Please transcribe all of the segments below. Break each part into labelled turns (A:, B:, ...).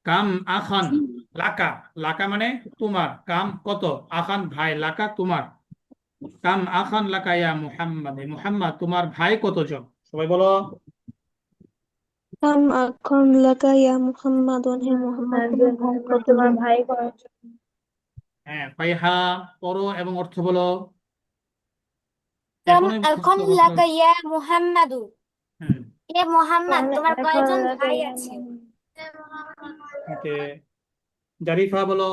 A: কাম আখান লাকা, লাকা মানে তোমার, কাম কত, আখান ভাই, লাকা তোমার। কাম আখান লাকা ইয়া মুহাম্মদ, মুহাম্মদ তোমার ভাই কতজন? সবাই বলো।
B: কাম আখন লাকা ইয়া মুহাম্মাদুন, হে মুহাম্মদ তোমার ভাই
C: মোহাম্মদ তোমার
B: কতজন?
C: ভাই কয়জন?
A: হ্যাঁ, ফাইহা পড়ো এবং অর্থ বলো।
D: কাম
A: এখনই মুখস্থ
D: আখন
A: করতে
D: লাকা
A: হবে।
D: ইয়া মুহাম্মাদু,
A: হুম।
D: এ মোহাম্মদ
C: কাম
D: তোমার
C: এখন
D: কয়জন ভাই
C: লাগাইয়া
D: আছে?
A: ওকে, জারিফা বলো।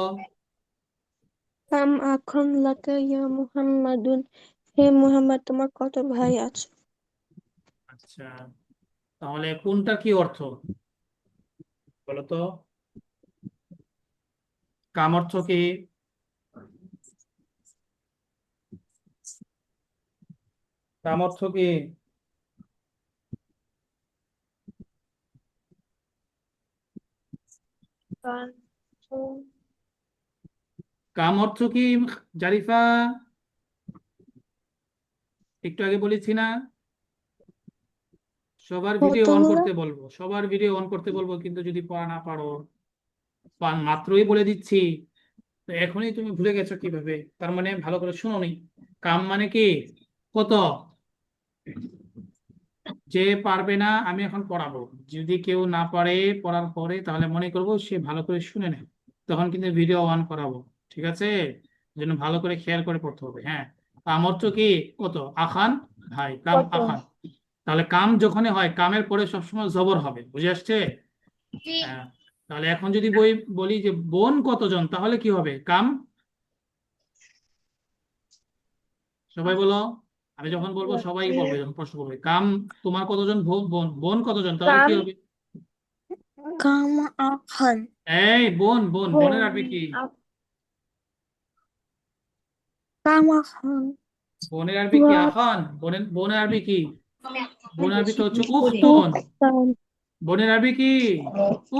B: কাম আখন লাকা ইয়া মুহাম্মাদুন, হে মুহাম্মদ তোমার কত ভাই আছে?
A: আচ্ছা, তাহলে কোনটা কি অর্থ বলো তো? কাম অর্থ কি? কাম অর্থ কি?
C: কাম
A: কাম অর্থ কি জারিফা? একটু আগে বলেছি না, সবার ভিডিও অন
B: কতগুলো?
A: করতে বলবো, সবার ভিডিও অন করতে বলবো, কিন্তু যদি পড়া না পারো, মাত্রই বলে দিচ্ছি, তো এখনই তুমি ভুলে গেছো কিভাবে? তার মানে ভালো করে শুনোনি। কাম মানে কি? কত? যে পারবে না আমি এখন পড়াবো, যদি কেউ না পারে পড়ার পরে, তাহলে মনে করব সে ভালো করে শুনে নেয়, তখন কিন্তু ভিডিও অন করাবো। ঠিক আছে, যেন ভালো করে খেয়াল করে পড়তে হবে। হ্যাঁ, কাম অর্থ কি? কত, আখান ভাই, কাম
C: কত?
A: আখান। তাহলে কাম যখনই হয়, কামের পরে সবসময় জবর হবে, বুঝে আসছে?
D: জি।
A: হ্যাঁ, তাহলে এখন যদি বলি যে বোন কতজন, তাহলে কি হবে? কাম, সবাই বলো। আমি যখন বলবো সবাই বলবে, যখন প্রশ্ন করবে কাম তোমার কতজন বোন, বোন কতজন, তাহলে কি
C: কাম
A: হবে?
B: কাম আখন
A: এই বোন, বোন, বোনের আরবি কি?
B: কাম আখন
A: বোনের আরবি কি? আখান। বোনের বোনের আরবি কি? বোনের আরবি তো হচ্ছে উখতুন।
B: উখতান
A: বোনের আরবি কি?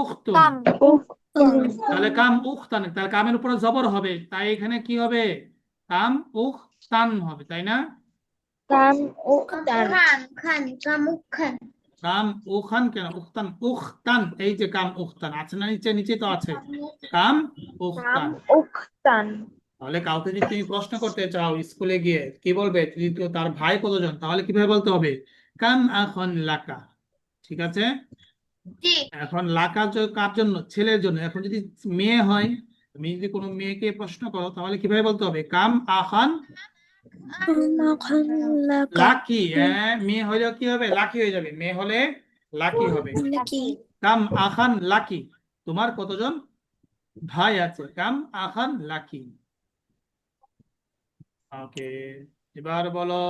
A: উখতুন।
D: কাম
B: উখতান
A: তাহলে কাম উখতান, তাহলে কামের উপরে জবর হবে, তাই এখানে কি হবে? কাম উখতান হবে, তাই না?
C: কাম
D: কাম
C: উখতান।
D: খান খান কামুক খান।
A: কাম উখান কেন, উখতান, উখতান, এই যে কাম উখতান আছে না, নিচে নিচে তো আছে, কাম
C: কাম
A: উখতান।
C: উখতান।
A: তাহলে কাউকে যদি তুমি প্রশ্ন করতে চাও স্কুলে গিয়ে, কি বলবে? যদি তো তার ভাই কতজন, তাহলে কিভাবে বলতে হবে? কাম আখন লাকা। ঠিক আছে।
D: জি।
A: এখন লাকা কার জন্য? ছেলের জন্য। এখন যদি মেয়ে হয়, তুমি যদি কোনো মেয়েকে প্রশ্ন করো, তাহলে কিভাবে বলতে হবে? কাম আখান
B: কাম আখন লাকা,
A: লাকি। মেয়ে হলে কি হবে? লাকি হয়ে যাবে, মেয়ে হলে লাকি হবে।
B: মানে কি?
D: লাকি।
A: কাম আখান লাকি, তোমার কতজন ভাই আছে? কাম আখান লাকি। ওকে, এবার বলো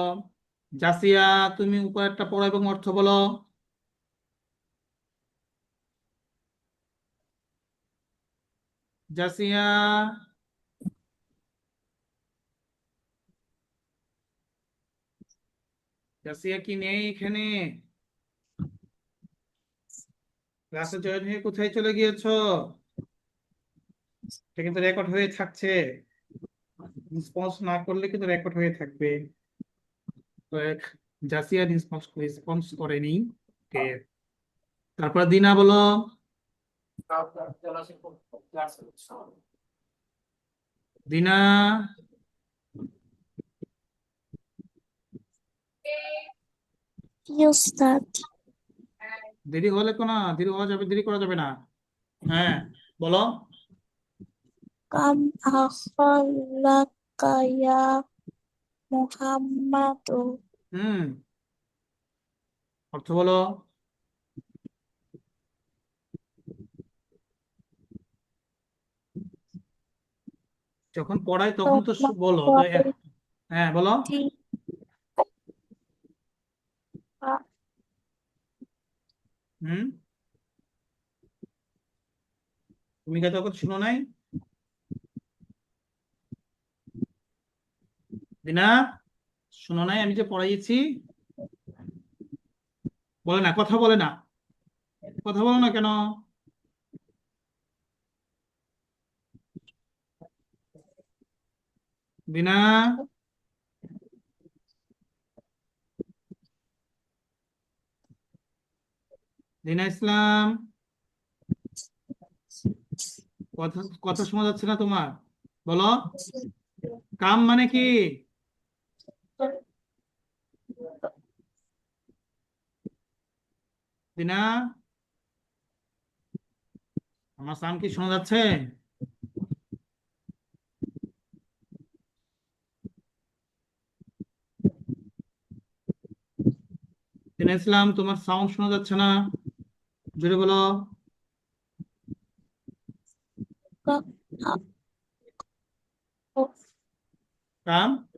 A: জাসিয়া, তুমি উপরেরটা পড়ো এবং অর্থ বলো। জাসিয়া, জাসিয়া কি নেই এখানে? ক্লাসে জয়েন হয়ে কোথায় চলে গিয়েছো? এটা কিন্তু রেকর্ড হয়ে থাকছে, রেসপন্স না করলে কিন্তু রেকর্ড হয়ে থাকবে। তো জাসিয়া রেসপন্স রেসপন্স করেনি। ওকে, তারপর দিনা বলো। দিনা,
B: কি উস্তাদ?
A: দেরি হলে কোনো, দেরি হওয়া যাবে, দেরি করা যাবে না। হ্যাঁ, বলো।
B: কাম আখন লাকা ইয়া মুহাম্মাদু,
A: হুম, অর্থ বলো। যখন পড়াই তখন তো
B: তোমার
A: বলো তো
B: কত
A: হ্যাঁ, বলো। হুম, তুমি কি তখন শুনো নাই? দিনা, শুনো নাই আমি যে পড়াইছি? বলে না, কথা বলে না, কথা বলো না কেন? দিনা, দিনা ইসলাম, কথা কথা শোনা যাচ্ছে না তোমার? বলো। কাম মানে কি? দিনা, আমার সাউন্ড কি শোনা যাচ্ছে? দিনা ইসলাম, তোমার সাউন্ড শোনা যাচ্ছে না, জোরে বলো।
B: ক- আ- ও-
A: কাম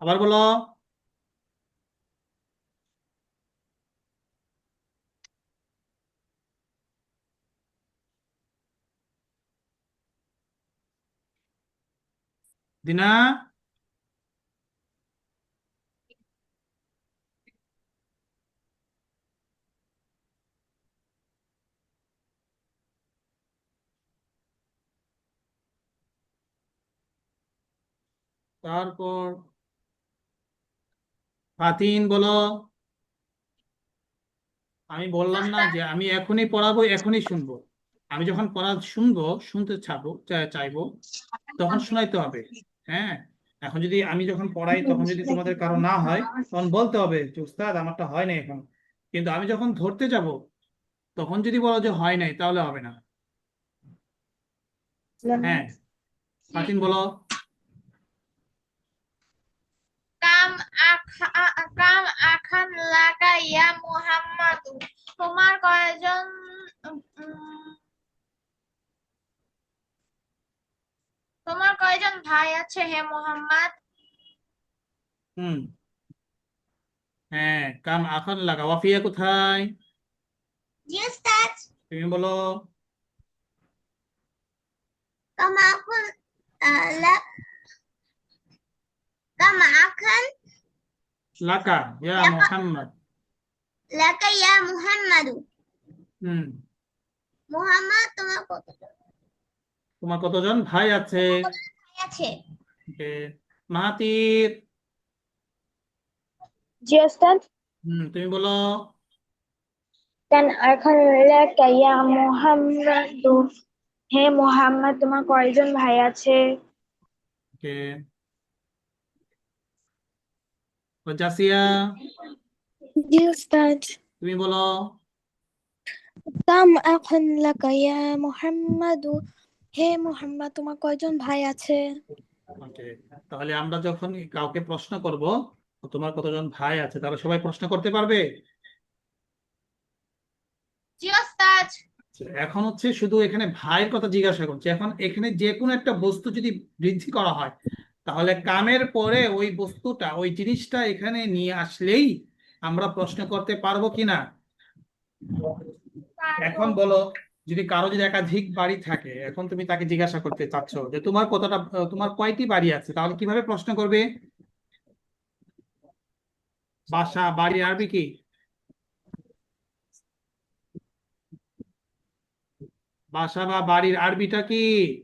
A: আবার বলো। দিনা, তারপর ফাতিন বলো। আমি বললাম না যে আমি এখনই পড়াবো, এখনই শুনবো? আমি যখন পড়া শুনবো, শুনতে চাইবো, তখন শোনাইতে হবে। হ্যাঁ, এখন যদি আমি যখন পড়াই তখন যদি তোমাদের কারো না হয়, তখন বলতে হবে যে উস্তাদ আমারটা হয় নাই এখন। কিন্তু আমি যখন ধরতে যাব, তখন যদি বলো যে হয় নাই, তাহলে হবে না। হ্যাঁ, ফাতিন বলো।
D: কাম কাম আখান লাকা ইয়া মুহাম্মাদু, তোমার কয়জন তোমার কয়জন ভাই আছে হে মুহাম্মদ?
A: হুম, হ্যাঁ, কাম আখান লাগা, ওয়াফিয়া কোথায়?
D: জি উস্তাদ।
A: তুমি বলো।
D: কাম আখান কাম আখান
A: লাকা ইয়া মুহাম্মদ।
D: লাকা ইয়া মুহাম্মাদু,
A: হুম,
D: মুহাম্মদ তোমার কতজন
A: তোমার কতজন ভাই আছে?
D: ভাই আছে?
A: ওকে, মাহাতির।
C: জি ওস্তাদ।
A: তুমি বলো।
C: কান আরখান লাকা ইয়া মুহাম্মাদু, হে মুহাম্মদ তোমার কয়জন ভাই আছে?
A: ওকে, জাসিয়া,
B: জি উস্তাদ।
A: তুমি বলো।
B: কাম আখন লাকা ইয়া মুহাম্মাদু, হে মুহাম্মদ তোমার কয়জন ভাই আছে?
A: ওকে, তাহলে আমরা যখন কাউকে প্রশ্ন করব তোমার কতজন ভাই আছে, তাহলে সবাই প্রশ্ন করতে পারবে।
D: জি ওস্তাদ।
A: এখন হচ্ছে শুধু এখানে ভাইয়ের কথা জিজ্ঞাসা করছে। এখন এখানে যে কোনো একটা বস্তু যদি বৃদ্ধি করা হয়, তাহলে কামের পরে ওই বস্তুটা, ওই জিনিসটা এখানে নিয়ে আসলেই আমরা প্রশ্ন করতে পারবো কিনা।
D: পারবো।
A: এখন বলো, যদি কারো যদি একাধিক বাড়ি থাকে, এখন তুমি তাকে জিজ্ঞাসা করতে চাচ্ছ যে তোমার কতটা, তোমার কয়টি বাড়ি আছে, তাহলে কিভাবে প্রশ্ন করবে? বাসা, বাড়ি আরবি কি? বাসা বা বাড়ির আরবিটা কি?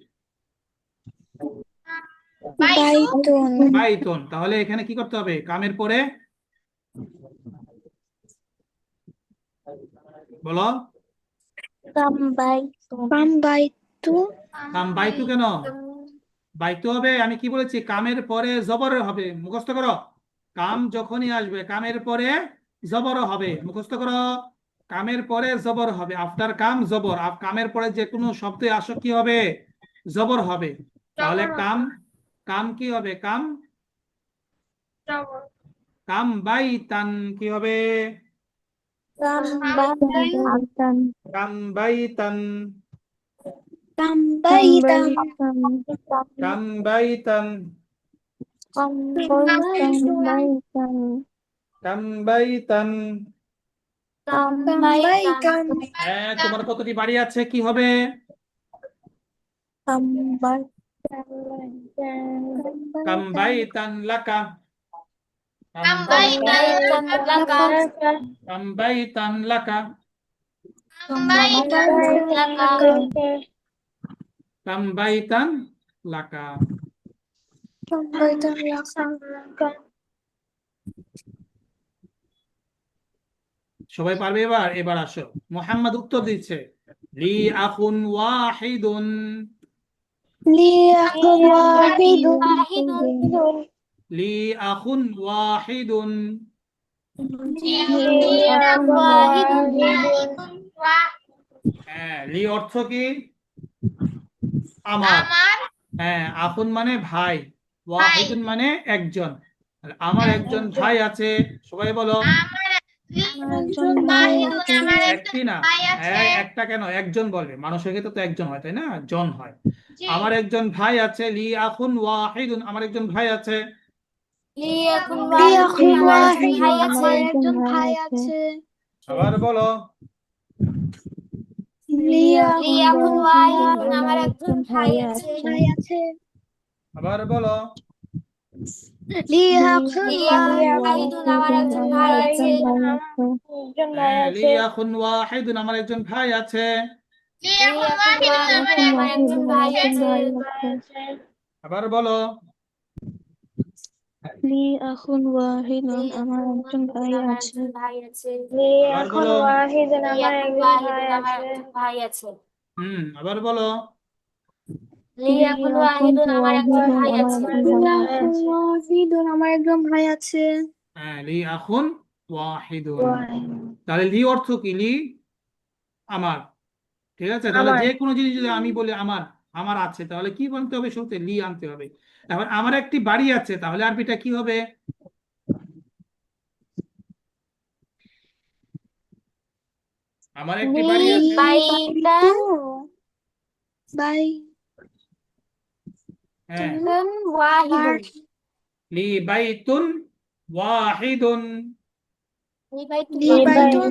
D: বাইতু।
B: বাইতুন।
A: বাইতুন। তাহলে এখানে কি করতে হবে কামের পরে? বলো।
B: কাম বাইতু।
A: কাম বাইতু কেন? বাইতু হবে, আমি কি বলেছি, কামের পরে জবর হবে, মুখস্থ করো। কাম যখনই আসবে কামের পরে জবর হবে, মুখস্থ করো। কামের পরে জবর হবে, আফটার কাম জবর। কামের পরে যে কোনো শব্দে আসো কি হবে? জবর হবে। তাহলে
D: জবর
A: কাম,
D: হবে।
A: কাম কি হবে? কাম,
D: জবর।
A: কাম বাইতান কি হবে?
B: কাম
D: বাইতু।
B: বাইতান।
A: কাম বাইতান,
B: কাম বাইতান।
A: কাম বাইতান,
B: কাম বাইতান।
A: কাম বাইতান।
B: কাম বাইতান।
A: হ্যাঁ, তোমার কতটি বাড়ি আছে, কি হবে?
B: কাম
A: কাম
B: বাইতান।
A: বাইতান লাকা, কাম
D: কাম বাইতান
A: বাইতান,
D: লাকা।
A: কাম বাইতান লাকা,
D: কাম বাইতান লাকা।
A: কাম বাইতান লাকা।
B: কাম বাইতান লাকা।
A: সবাই পারবে? এবার এবার আসো, মোহাম্মদ উত্তর দিচ্ছে, লি আখুন ওয়াহিদুন।
B: لي أخ واحد
A: লি আখুন ওয়াহিদুন।
B: لي أخ واحد
A: হ্যাঁ, লি অর্থ কি? আমার।
D: আমার
A: হ্যাঁ, আখুন মানে ভাই,
D: ভাই
A: ওয়াহিদুন মানে একজন। আর আমার একজন ভাই আছে, সবাই বলো।
D: আমার
B: আমার একজন ভাই
D: ওয়াহিদুন
B: আছে
D: আমার একজন
A: একটি না,
D: ভাই আছে।
A: একটা কেন, একজন বলবে, মানুষের ক্ষেত্রে তো একজন হয় তাই না, জন হয়।
D: জি।
A: আমার একজন ভাই আছে, লি আখুন ওয়াহিদুন, আমার একজন ভাই আছে।
B: لي أخ واحد আমার একজন ভাই আছে
A: আবার বলো।
B: لي أخ واحد আমার একজন ভাই আছে
A: আবার বলো।
B: لي أخ واحد আমার
C: আমার
B: একজন ভাই আছে
C: একজন ভাই
A: হ্যাঁ, লি
C: আছে।
A: আখুন ওয়াহিদুন, আমার একজন ভাই আছে।
D: লিয়াকুন ওয়াহিদুন আমার একজন ভাই আছে।
C: ভাই আছে।
A: আবার বলো।
B: لي أخ واحد আমার একজন ভাই আছে
A: আবার
C: লিয়াকুন
A: বলো।
C: ওয়াহিদুন আমার একজন ভাই আছে।
A: আবার বলো।
B: لي أخ واحد আমার
C: আমার
B: একজন
C: একজন
B: ভাই
C: ভাই
B: আছে
C: আছে।
B: আমার একজন ভাই আছে
A: হ্যাঁ, লি আখুন ওয়াহিদুন।
C: ওয়াহিদ।
A: তাহলে লি অর্থ কি? লি আমার। ঠিক আছে, তাহলে
C: আমার
A: যে কোনো জিনিস যদি আমি বলি আমার, আমার আছে, তাহলে কি বলতে হবে? শুরুতে লি আনতে হবে। তারপর আমার একটি বাড়ি আছে, তাহলে আরবিটা কি হবে? আমার একটি বাড়ি আছে।
B: বাই
A: হ্যাঁ, লি বাইতুন ওয়াহিদুন।
C: লিবাইতুন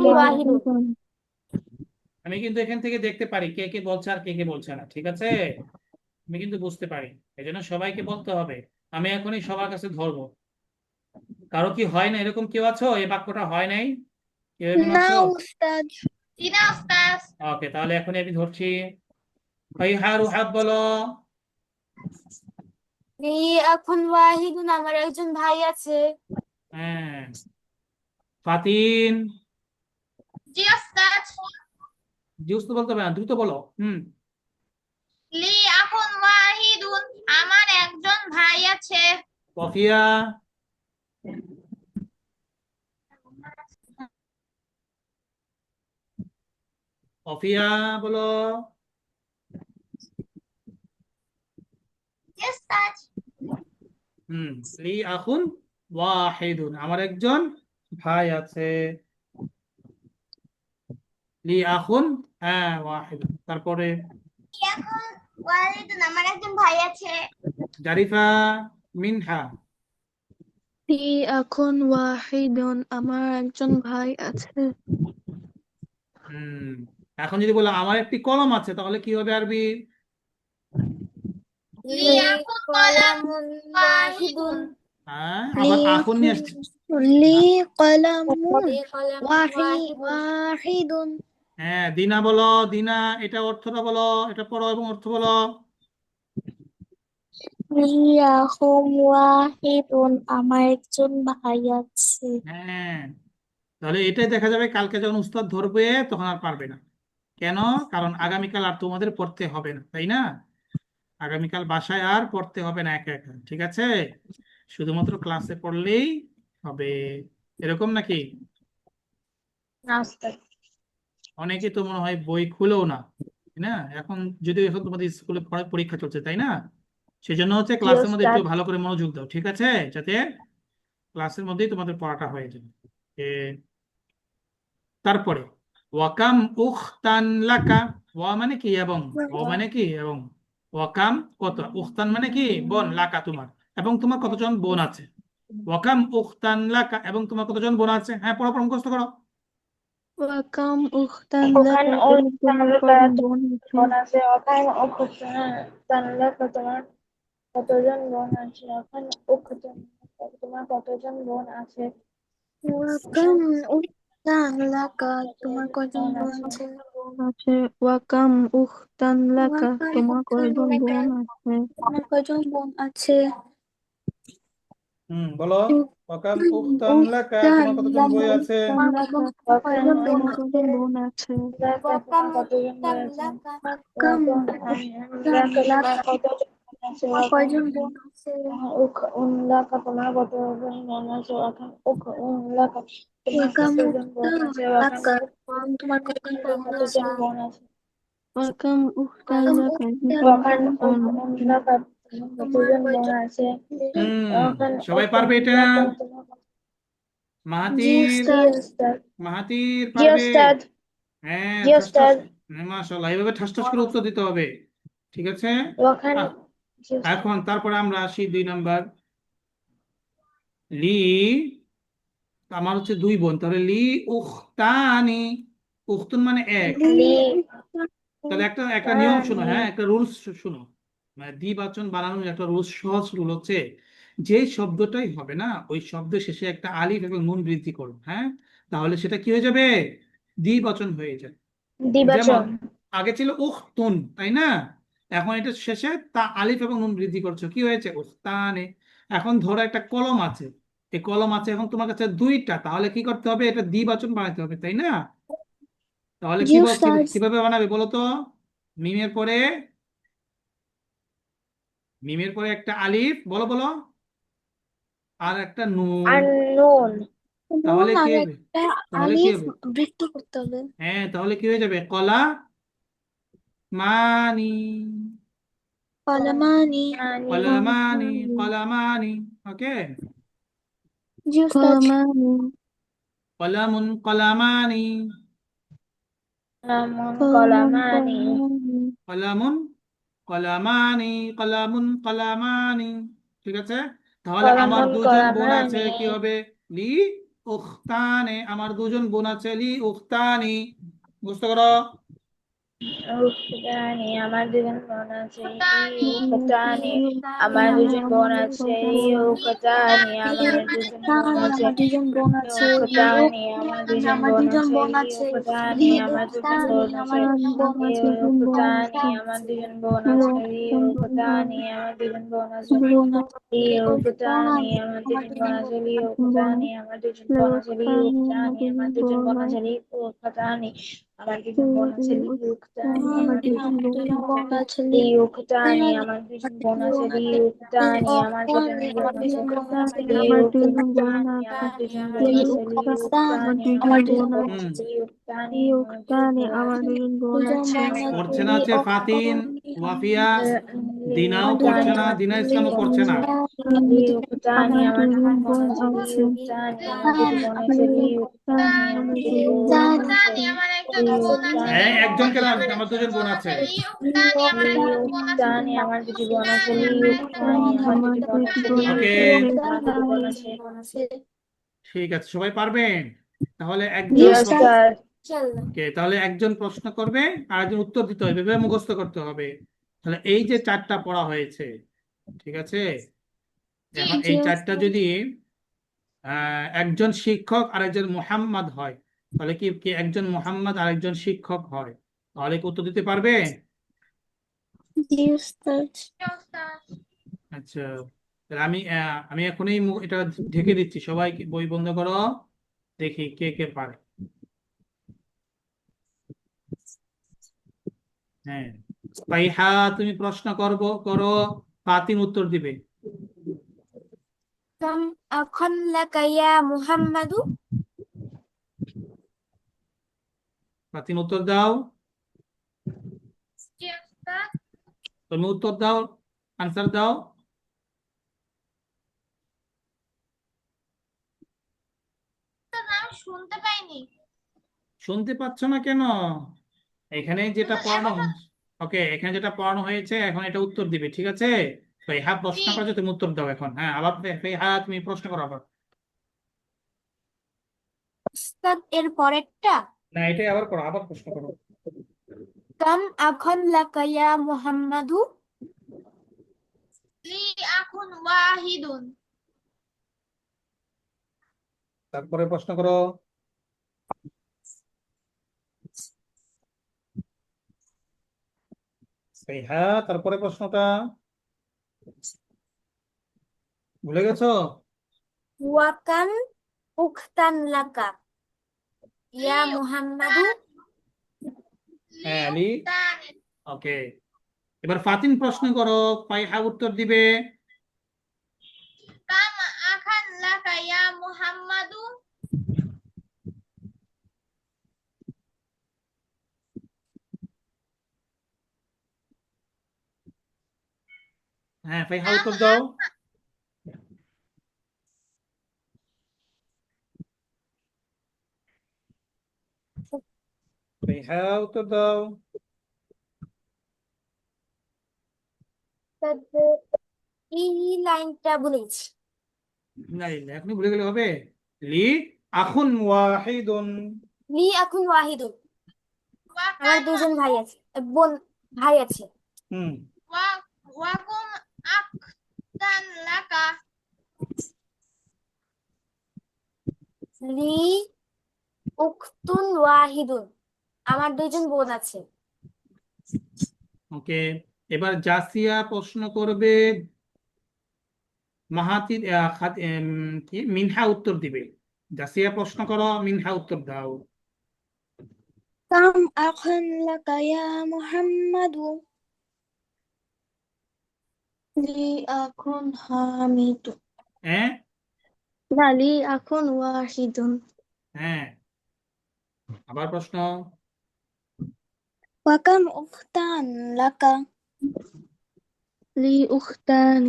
C: ওয়াহিদুন।
A: আমি কিন্তু এখান থেকে দেখতে পারি কে কে বলছে আর কে কে বলছে না, ঠিক আছে? আমি কিন্তু বুঝতে পারি, এই জন্য সবাইকে বলতে হবে। আমি এখনই সবার কাছে ধরবো। কারো কি হয় না, এরকম কেউ আছো এই বাক্যটা হয় নাই? কেউ এমন
B: না
A: আছো?
B: উস্তাদ
D: জি না উস্তাদ।
A: ওকে, তাহলে এখনই আমি ধরছি। ফাইহা রুহাব বলো।
B: এখন ওয়াহিদুন আমার একজন ভাই আছে
A: হ্যাঁ, ফাতিন।
D: জি উস্তাদ।
A: জুস তো বলতে হবে না, দ্রুত বলো।
D: লিয়াকুন ওয়াহিদুন আমার একজন ভাই আছে।
A: কফিয়া। কফিয়া বলো।
D: জি উস্তাদ।
A: হুম, লি আখুন ওয়াহিদুন, আমার একজন ভাই আছে। লি আখুন, হ্যাঁ, ওয়াহিদুন। তারপরে
D: লিয়াকুন ওয়াহিদুন আমার একজন ভাই আছে।
A: জারিফা। মিনহা।
B: লি এখন ওয়াহিদুন আমার একজন ভাই আছে
A: হুম, এখন যদি বলো আমার একটি কলম আছে, তাহলে কি হবে আরবি?
D: লিয়াকুন কলামুন ওয়াহিদুন
A: হ্যাঁ,
B: লি
A: আবার আখুন নিয়ে আসছে।
B: লি কলামুন ওয়াহিদুন
A: হ্যাঁ, দিনা বলো। দিনা, এটা অর্থটা বলো, এটা পড়ো এবং অর্থ বলো।
B: লিয়াহুম ওয়াহিদুন আমার একজন ভাই আছে
A: হ্যাঁ, তাহলে এটাই দেখা যাবে কালকে যখন উস্তাদ ধরবে তখন আর পারবে না। কেন? কারণ আগামীকাল আর তোমাদের পড়তে হবে না, তাই না? আগামীকাল বাসায় আর পড়তে হবে না একা একা, ঠিক আছে? শুধুমাত্র ক্লাসে পড়লেই হবে। এরকম নাকি?
C: না উস্তাদ।
A: অনেকে তো মনে হয় বই খুলেও না, তাই না? এখন যদিও এখন তোমাদের স্কুলে পরীক্ষা চলছে, তাই না? সেজন্য হচ্ছে
C: জি
A: ক্লাসের মধ্যে একটু
C: উস্তাদ।
A: ভালো করে মনোযোগ দাও, ঠিক আছে? যাতে ক্লাসের মধ্যেই তোমাদের পড়াটা হয়ে যায়। এ, তারপরে ওয়াকাম উখতান লাকা। ওয়া মানে কি এবং, ও মানে কি এবং, ওয়াকাম কত, উখতান মানে কি বোন, লাকা তোমার, এবং তোমার কতজন বোন আছে। ওয়াকাম উখতান লাকা, এবং তোমার কতজন বোন আছে। হ্যাঁ, পড়ো পড়ো, মুখস্থ করো।
B: ওয়াকাম উখতান
C: ওখানে
B: লাকা
C: ও
B: এবং তোমার কয়জন বোন আছে
C: বোন আছে। ওখানে ও তানলাকা তোমার কতজন বোন আছে। ওখানে ও তোমার কতজন বোন আছে।
B: ওয়াকাম উখতান লাকা তোমার কয়জন
C: বোন
B: বোন
C: আছে।
B: আছে ওয়াকাম উখতান লাকা তোমার কয়জন বোন আছে
A: বলো। ওয়াকাম উখতান লাকা, তোমার কতজন বই আছে?
C: ওয়াকাম
B: তোমার কতজন বোন আছে?
C: লাকা তোমার কতজন বই আছে? ওয়াকাম লাকা তোমার কতজন বোন আছে? ওয়াকাম লাকা তোমার কতজন বোন আছে? ওয়াকাম লাকা তোমার কতজন বোন আছে? ওয়াকাম
B: তোমার কতজন
C: কতজন বোন আছে?
B: ওয়াকাম উখতাল্লাকা,
C: ওয়াকাম
B: বোন।
C: লাকা তোমার কতজন বোন আছে? ওয়াকাম
A: সবাই পারবে এটা?
C: লাকা তোমার
B: জি
A: মাহাতির,
B: উস্তাদ।
A: মাহাতির
C: জি
A: পারবে?
C: ওস্তাদ।
A: হ্যাঁ,
C: জি
A: ঠাস ঠাস।
C: ওস্তাদ।
A: মাশাআল্লাহ, এইভাবে ঠাস ঠাস করে উত্তর দিতে হবে। ঠিক আছে।
C: ওয়াকাম
A: আহ,
C: জি ওস্তাদ।
A: এখন তারপরে আমরা আসি 2 নাম্বার। লি, আমার হচ্ছে 2 বোন, তাহলে লি উখতানি। উখতুন মানে এক।
C: লি
A: তাহলে একটা একটা নিয়ম শোনো,
C: তানি
A: হ্যাঁ, একটা রুলস শোনো। মানে দ্বিবচন বানানোর একটা রুলস, সহজ রুল হচ্ছে, যে শব্দটাই হবে না ওই শব্দের শেষে একটা আলিফ এবং নুন বৃদ্ধি করো, হ্যাঁ, তাহলে সেটা কি হয়ে যাবে? দ্বিবচন হয়ে যাবে। যেমন
C: দ্বিবচন।
A: আগে ছিল উখতুন, তাই না? এখন এটা শেষে তা আলিফ এবং নুন বৃদ্ধি করছো, কি হয়েছে? উখতানে। এখন ধরো একটা কলম আছে, এই কলম আছে এখন তোমার কাছে 2টা, তাহলে কি করতে হবে? এটা দ্বিবচন বানাতে হবে, তাই না? তাহলে
B: জি উস্তাদ।
A: কিভাবে বানাবে বলো তো? মিমের পরে, মিমের পরে একটা আলিফ, বলো বলো, আর একটা নুন।
C: আননোন।
A: তাহলে
B: নুন
A: কি
B: আর
A: হবে?
B: একটা
A: তাহলে কি
B: আলিফ
A: হবে?
B: বৃদ্ধ করতে হবে।
A: হ্যাঁ, তাহলে কি হয়ে যাবে? কলা মানি,
B: কলমানি।
C: আনি
A: কলামানি, কলামানি। ওকে।
B: জি উস্তাদ। কলমানি।
A: কলামুন, কলামানি।
C: লামুন
B: কলম
C: কলামানি।
B: কলমানি।
A: কলামুন, কলামানি, কলামুন, কলামানি। ঠিক আছে। তাহলে আমার
C: কলামুন
A: 2জন বোন আছে,
C: কলামানি।
A: কি হবে? লি উখতানে, আমার 2জন বোন আছে, লি উখতানি। বুঝতে পারো?
C: উখতানি আমার দুজন বোন আছে।
D: উখতানি,
C: উখতানি
B: ইউক্তানি
C: আমার দুজন বোন
B: আমার
C: আছে।
B: দুজন বোন
C: উখতানি আমার দুজন বোন আছে।
B: আমার দুজন বোন আছে।
C: উখতানি আমার দুজন
B: আমার
C: বোন
B: দুজন
C: আছে।
B: বোন আছে।
C: উখতানি আমার দুজন বোন আছে।
B: আমার বোন আছে।
C: উখতানি আমার দুজন বোন আছে। উখতানি আমার দুজন বোন আছে। উখতানি আমার দুজন বোন আছে। উখতানি আমার দুজন বোন আছে। উখতানি আমার দুজন বোন আছে। উখতানি আমার দুজন বোন আছে। উখতানি আমার দুজন বোন আছে। উখতানি আমার দুজন বোন আছে। উখতানি আমার দুজন বোন আছে।
B: আমার দুজন বোন
C: উখতানি
B: আছে।
C: আমার দুজন বোন আছে। উখতানি আমার দুজন বোন
A: হুম
C: আছে। উখতানি আমার দুজন বোন
B: আমার
C: আছে।
B: দুজন বোন আছে।
A: পড়ছে না হচ্ছে ফাতিন, ওয়াফিয়া, দিনাও পড়ছে
C: উখতানি
A: না,
C: আমার
A: দিনা
C: দুজন
A: ইসলামও
C: বোন
A: পড়ছে
C: আছে।
A: না।
C: উখতানি
B: আমার
C: আমার
B: দুজন
C: দুজন বোন
B: বোন
C: আছে।
B: আছে।
C: উখতানি আমার দুজন বোন আছে। উখতানি আমার দুজন বোন আছে।
D: উখতানি আমার একটা বোন আছে।
A: হ্যাঁ, একজনকে
D: উখতানি
A: না,
D: আমার
A: আমার
D: একজন
A: 2জন
D: বোন
A: বোন
D: আছে।
A: আছে।
D: উখতানি আমার একজন বোন আছে।
C: উখতানি আমার দুটি বোন আছে।
D: উখতানি আমার একজন বোন
C: উখতানি
D: আছে।
C: আমার দুটি বোন আছে।
A: ওকে,
C: আমার দুটি বোন আছে।
A: ঠিক আছে, সবাই পারবেন? তাহলে
B: জি
A: একজন প্রশ্ন,
B: উস্তাদ।
A: ওকে, তাহলে একজন প্রশ্ন করবে আর একজন উত্তর দিতে হবে, এভাবে মুখস্থ করতে হবে। তাহলে এই যে 4টা পড়া হয়েছে, ঠিক আছে,
D: জি
A: এখন
B: জি
A: এই 4টা
B: উস্তাদ।
A: যদি একজন শিক্ষক আর একজন মুহাম্মদ হয়, তাহলে কি কি একজন মুহাম্মদ আর একজন শিক্ষক হয়, তাহলে কি উত্তর দিতে পারবে?
B: জি উস্তাদ।
D: উস্তাদ।
A: আচ্ছা, তাহলে আমি এখনই এটা ঢেকে দিচ্ছি, সবাই বই বন্ধ করো, দেখি কে কে পারে। হ্যাঁ, পাইহা, তুমি প্রশ্ন করো, ফাতিন উত্তর দিবে।
B: كم أخا لك يا محمد؟
A: ফাতিন উত্তর দাও।
D: জি উস্তাদ।
A: তুমি উত্তর দাও, আনসার দাও।
D: উস্তাদ, আমি শুনতে পাইনি।
A: শুনতে পাচ্ছ না কেন? এখানে যেটা পড়ানো,
D: এখন তো
A: ওকে, এখানে যেটা পড়ানো হয়েছে এখন এটা উত্তর দিবে, ঠিক আছে? ফাইহা প্রশ্ন
D: জি
A: করেছে, তুমি উত্তর দাও এখন। হ্যাঁ, আবার ফাইহা তুমি প্রশ্ন করো আবার।
B: উস্তাদ এর পরেরটা।
A: না, এটাই আবার করো, আবার প্রশ্ন করো।
B: কাম আখন লাকা ইয়া মুহাম্মাদু?
D: লি আখুন ওয়াহিদুন।
A: তারপরে প্রশ্ন করো। ফাইহা, তারপরে প্রশ্নটা ভুলে গেছো?
C: ওয়াকাম উখতান লাকা ইয়া মুহাম্মাদু
A: হ্যাঁ আলী,
D: لأختان
A: ওকে। এবার ফাতিন প্রশ্ন করো, ফাইহা উত্তর দিবে।
D: كم أخا لك يا محمد
A: হ্যাঁ ফাইহা
D: كم
A: উত্তর দাও। ফাইহা উত্তর দাও।
C: এই লাইনটা বলেছি।
A: না না, এখনই ভুলে গেলে হবে। লি আখুন ওয়াহিদুন।
C: লি আখুন ওয়াহিদুন, আমার
D: وكم
C: দুজন ভাই আছে, বোন ভাই আছে।
A: হুম
D: وكم أخا لك
C: লি উখতুন ওয়াহিদুন, আমার দুজন বোন আছে।
A: ওকে। এবার জাসিয়া প্রশ্ন করবে, মাহাতির কি মিনহা উত্তর দিবে। জাসিয়া প্রশ্ন করো, মিনহা উত্তর দাও।
B: كم أخ لك يا محمد لي أخ حامد
A: হ্যাঁ
B: لا لي أخ واحد
A: হ্যাঁ, আবার প্রশ্ন।
B: وكم أختا لك لي أختان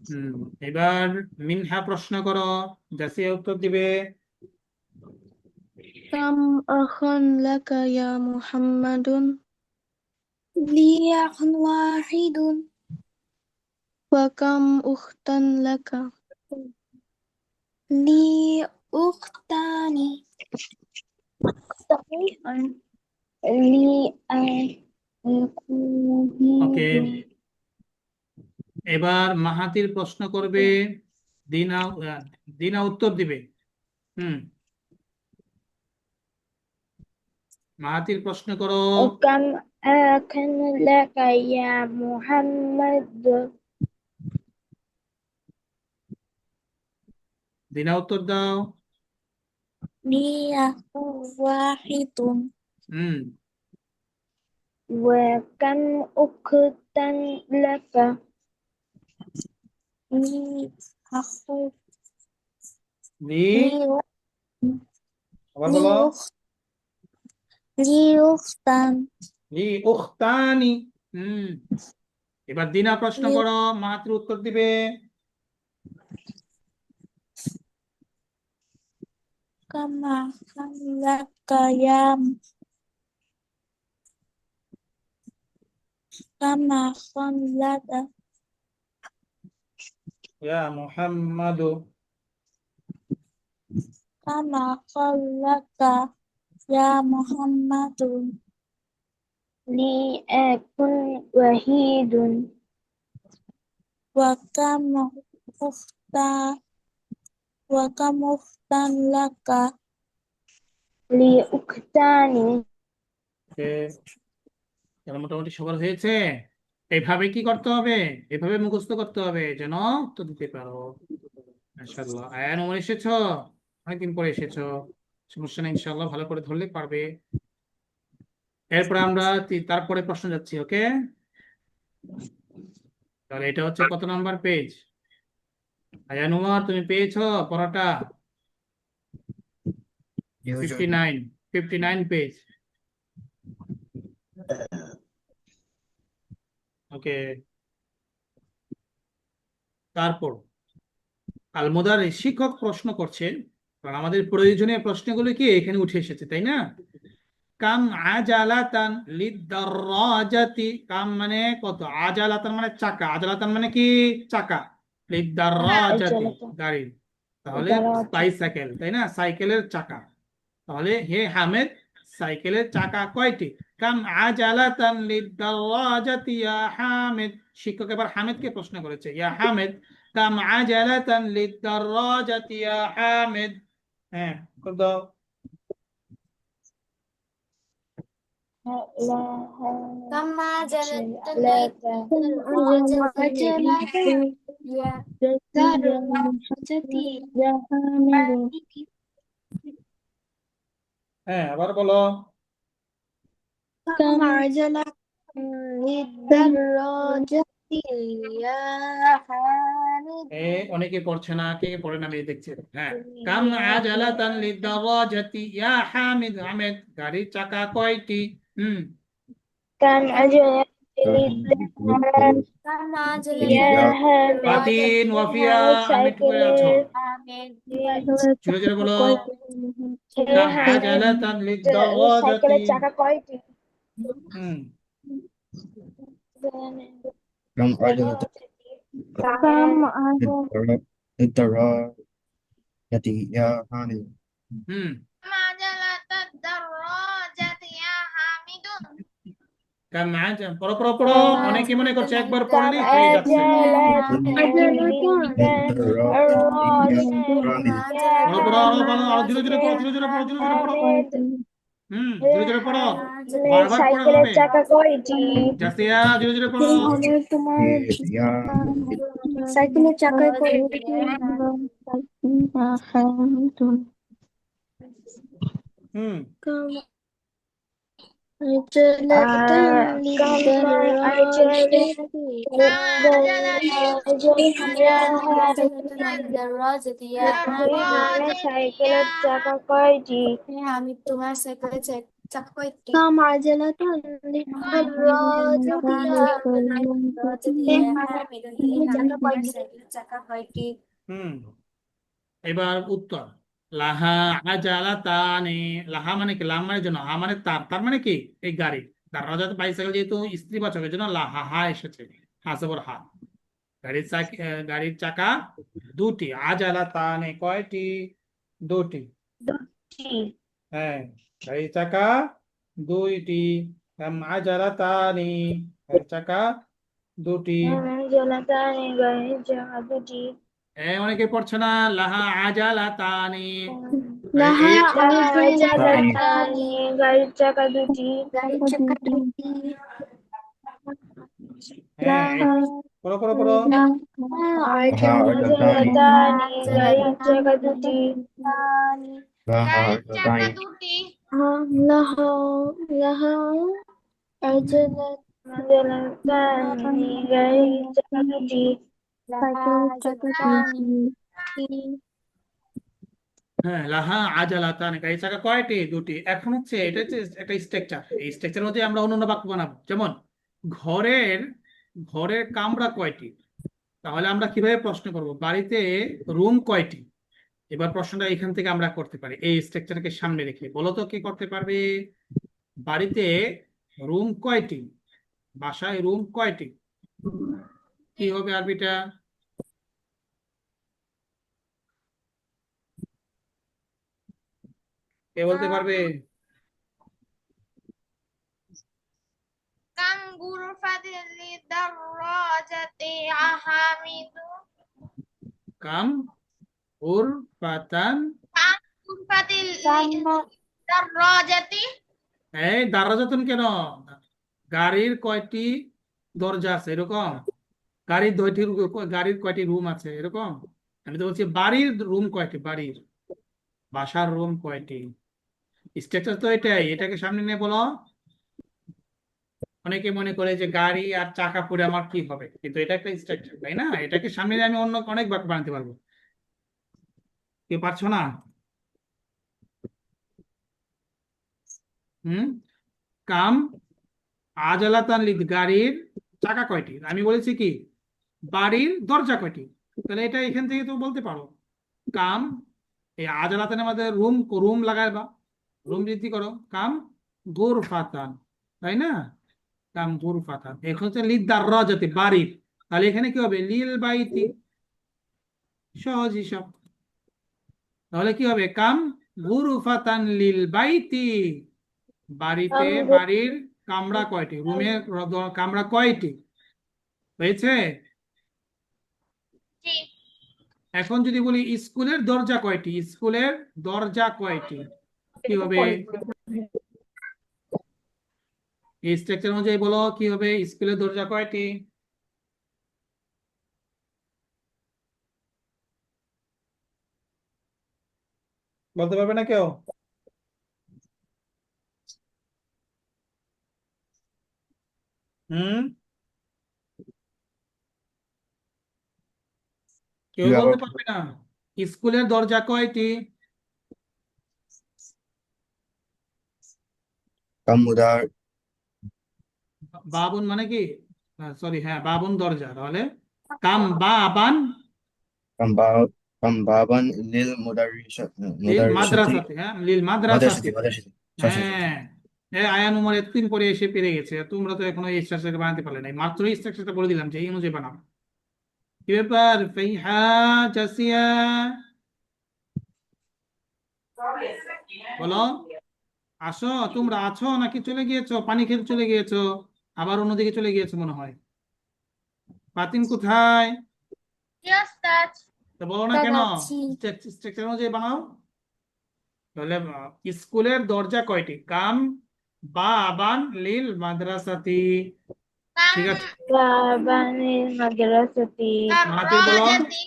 A: হুম, এবার মিনহা প্রশ্ন করো, জাসিয়া উত্তর দিবে।
B: كم أخ لك يا محمد لي أخ واحد وكم أختا لك لي أختان لي
A: ওকে।
B: أخوين
A: এবার মাহাতির প্রশ্ন করবে, দিনা দিনা উত্তর দিবে। হুম, মাহাতির প্রশ্ন করো।
C: كم أخ لك يا محمد
A: দিনা উত্তর দাও।
C: لي أخ واحد
A: হুম
C: وكم أختا لك لي أخ
A: লি,
C: لي
A: আবার
C: لي
A: বলো।
C: أخت لي أختان
A: লি উখতানি। হুম, এবার দিনা প্রশ্ন
C: لي
A: করো, মাহাতির উত্তর দিবে।
C: كما خلق يا كما خلق
A: ইয়া মুহাম্মাদু।
C: كما خلق يا محمد لي أكن وحيد وكم أختا وكم أختا لك لي أختان
A: এবার মোটামুটি সবার হয়েছে। এইভাবে কি করতে হবে, এভাবে মুখস্থ করতে হবে যেন উত্তর দিতে পারো। মাশাআল্লাহ, আয়ান ওমর এসেছো, অনেকদিন পরে এসেছো, সমস্যা নেই, ইনশাআল্লাহ ভালো করে ধরলে পারবে। এরপর আমরা তারপরে প্রশ্ন যাচ্ছি। ওকে, তাহলে এটা হচ্ছে কত নাম্বার পেজ? আয়ান ওমর, তুমি পেয়েছো পড়াটা? 59, 59 পেজ। ওকে, তারপর আলমোদার শিক্ষক প্রশ্ন করছেন, কারণ আমাদের প্রয়োজনীয় প্রশ্নগুলো কি এখানে উঠে এসেছে, তাই না? কাম আজালাতান লিদ্দারাজাতি, কাম মানে কত, আজালাতান মানে চাকা, আজালাতান মানে কি চাকা, লিদ্দারাজাতি গাড়ি, তাহলে বাইসাইকেল, তাই না, সাইকেলের চাকা। তাহলে হে হামেদ, সাইকেলের চাকা কয়টি? কাম আজালাতান লিদ্দারাজাতি ইয়া হামেদ। শিক্ষক এবার হামেদকে প্রশ্ন করেছে, ইয়া হামেদ কাম আজালাতান লিদ্দারাজাতি ইয়া হামেদ। হ্যাঁ, উত্তর দাও।
C: كما جلت
B: كم عجلة دراجتي يا حامد
A: হ্যাঁ আবার বলো
B: كم عجلة للدراجة يا حامد
A: অনেকে পড়ছে না, কে কে পড়েন আমি দেখছি। হ্যাঁ, কাম আজালাতান লিদারাজাতি ইয়া হামিদ। হামিদ, গাড়ির চাকা কয়টি?
C: كم عجلة للدراجة يا حامد
A: বাতিন ওয়াফিয়া আমি একটু করে আছো, জোরে জোরে বলো। কাম আজালাতান লিদারাজাতি।
C: সাইকেলের চাকা কয়টি?
A: হুম
E: كم عجلة
B: كم عجلة
E: للدراجة يا حامد
A: হুম
D: মাজালাতাদ দাররাজাতি ইয়া হামিদুন।
A: কাম পড়ো পড়ো পড়ো, অনেকে মনে করছে একবার
C: كم
A: পড়লেই হয়ে যাচ্ছে। পড়ো পড়ো, আরো পড়ো, আরো ধীরে ধীরে পড়ো, ধীরে ধীরে পড়ো, ধীরে ধীরে পড়ো। ধীরে ধীরে পড়ো, বারবার পড়ে
C: সাইকেলের
A: হবে।
C: চাকা কয়টি?
A: জাসিয়া ধীরে ধীরে পড়ো।
B: তোমার
E: يا
B: সাইকেলের চাকায় কয়টি حامد
A: হুম
B: كم عجلة
C: সাইকেলের চাকা কয়টি?
B: كم عجلة للدراجة
A: হুম এবার উত্তর। লাহা আজালাতানি। লাহা মানে কি? লাম মানে জন্য, হা মানে তার, তার মানে কি? এই গাড়ি। দারাজাত বাইসাইকেল যেহেতু স্ত্রীবাচক, এর জন্য লাহা হা এসেছে, হাসবর হা। গাড়ির চাকা দুটি। আজালাতানি কয়টি? দুটি। হ্যাঁ, গাড়ির চাকা দুইটি। আজালাতানি, গাড়ির চাকা দুটি।
C: জলাতানি গাড়ির চাকা দুটি।
A: অনেকে পড়ছে না। লাহা আজালাতানি।
B: لها
C: জলাতানি গাড়ির চাকা দুটি।
A: হ্যাঁ, পড়ো পড়ো পড়ো।
C: জলাতানি গাড়ির চাকা দুটি।
D: গাড়ির চাকা দুটি।
B: لها عجلة
C: জলাতানি গাড়ির চাকা দুটি।
A: হ্যাঁ, লাহা আজালাতান, গাড়ির চাকা কয়টি? দুটি। এখন হচ্ছে এটা হচ্ছে একটা স্ট্রাকচার। এই স্ট্রাকচার মধ্যে আমরা অন্য বাক্য বানাবো। যেমন ঘরের ঘরের কামরা কয়টি? তাহলে আমরা কিভাবে প্রশ্ন করব? বাড়িতে রুম কয়টি? এবার প্রশ্নটা এখান থেকে আমরা করতে পারি, এই স্ট্রাকচারকে সামনে রেখে। বলো তো কে করতে পারবে? বাড়িতে রুম কয়টি? বাসায় রুম কয়টি? কি হবে আরবিটা? কে বলতে পারবে?
D: কাম গুরফাতিল লিদাররাজাতি ইয়া হামিদুন।
A: কাম উর পাতান।
D: কাম গুরফাতিল লিদাররাজাতি।
A: এই দারাজাতুন কেন? গাড়ির কয়টি দরজা আছে এরকম? গাড়ির কয়টি রুম আছে এরকম? আমি তো বলছি বাড়ির রুম কয়টি, বাড়ির বাসার রুম কয়টি। স্ট্রাকচার তো এটাই, এটাকে সামনে নিয়ে বলো। অনেকে মনে করে যে গাড়ি আর চাকা পরে আমার কি হবে, কিন্তু এটা একটা স্ট্রাকচার, তাই না? এটাকে সামনে নিয়ে আমি অন্য অনেক বাক্য বানাতে পারবো। কেউ পারছো না? হুম কাম আজালাতান লিদ, গাড়ির চাকা কয়টি? আমি বলেছি কি বাড়ির দরজা কয়টি। তাহলে এটা এখান থেকে তো বলতে পারো। কাম, এই আজালাতানের মধ্যে রুম, রুম লাগাইবা, রুম বৃদ্ধি করো। কাম গুরফাতান, তাই না? কাম গুরফাতান। এখন হচ্ছে লিদ দাররাজাতি, বাড়ির। তাহলে এখানে কি হবে? লিল বাইতি। সহজ হিসাব। তাহলে কি হবে? কাম গুরফাতান লিল বাইতি। বাড়িতে বাড়ির কামরা কয়টি? রুমের কামরা কয়টি? হয়েছে?
D: জি।
A: এখন যদি বলি স্কুলের দরজা কয়টি? স্কুলের দরজা কয়টি? কি হবে? এই স্ট্রাকচার অনুযায়ী বলো কি হবে? স্কুলের দরজা কয়টি? বলতে পারবে না কেউ? হুম, কেউ
E: You
A: বলতে
E: have
A: পারবে না? স্কুলের দরজা কয়টি?
E: Kamudar,
A: বাবুন মানে কি? সরি, হ্যাঁ, বাবুন দরজা, তাহলে কাম বা আবান
E: Kamba, Kambaban, Lil
A: লিল
E: Mudarrisati,
A: মাদ্রাসাতে, হ্যাঁ, লিল মাদ্রাসাতে।
E: Madrasati. Shashati.
A: হ্যাঁ, আয়া নম্বর এতদিন পরে এসে পেরে গেছে, তোমরা তো এখনো এই স্ট্রাকচার বানাতে পারলে নাই, মাত্র এই স্ট্রাকচারটা বলে দিলাম যে এই অনুযায়ী বানাও। কি ব্যাপার ফাইহা, জাসিয়া, বলো, আসো, তোমরা আছো নাকি চলে গিয়েছো, পানি খেতে চলে গিয়েছো, আবার অন্যদিকে চলে গিয়েছো মনে হয়। পাতিন কোথায়?
D: Yes, that.
A: তা বলো না
B: তা
A: কেন?
B: যাচ্ছি।
A: স্ট্রাকচার অনুযায়ী বানাও। তাহলে স্কুলের দরজা কয়টি? কাম বা আবান লিল মাদ্রাসাতি। ঠিক আছে,
C: বাবানিল মাদ্রাসাতি।
A: মাহাতির বলো।
D: Darrajati.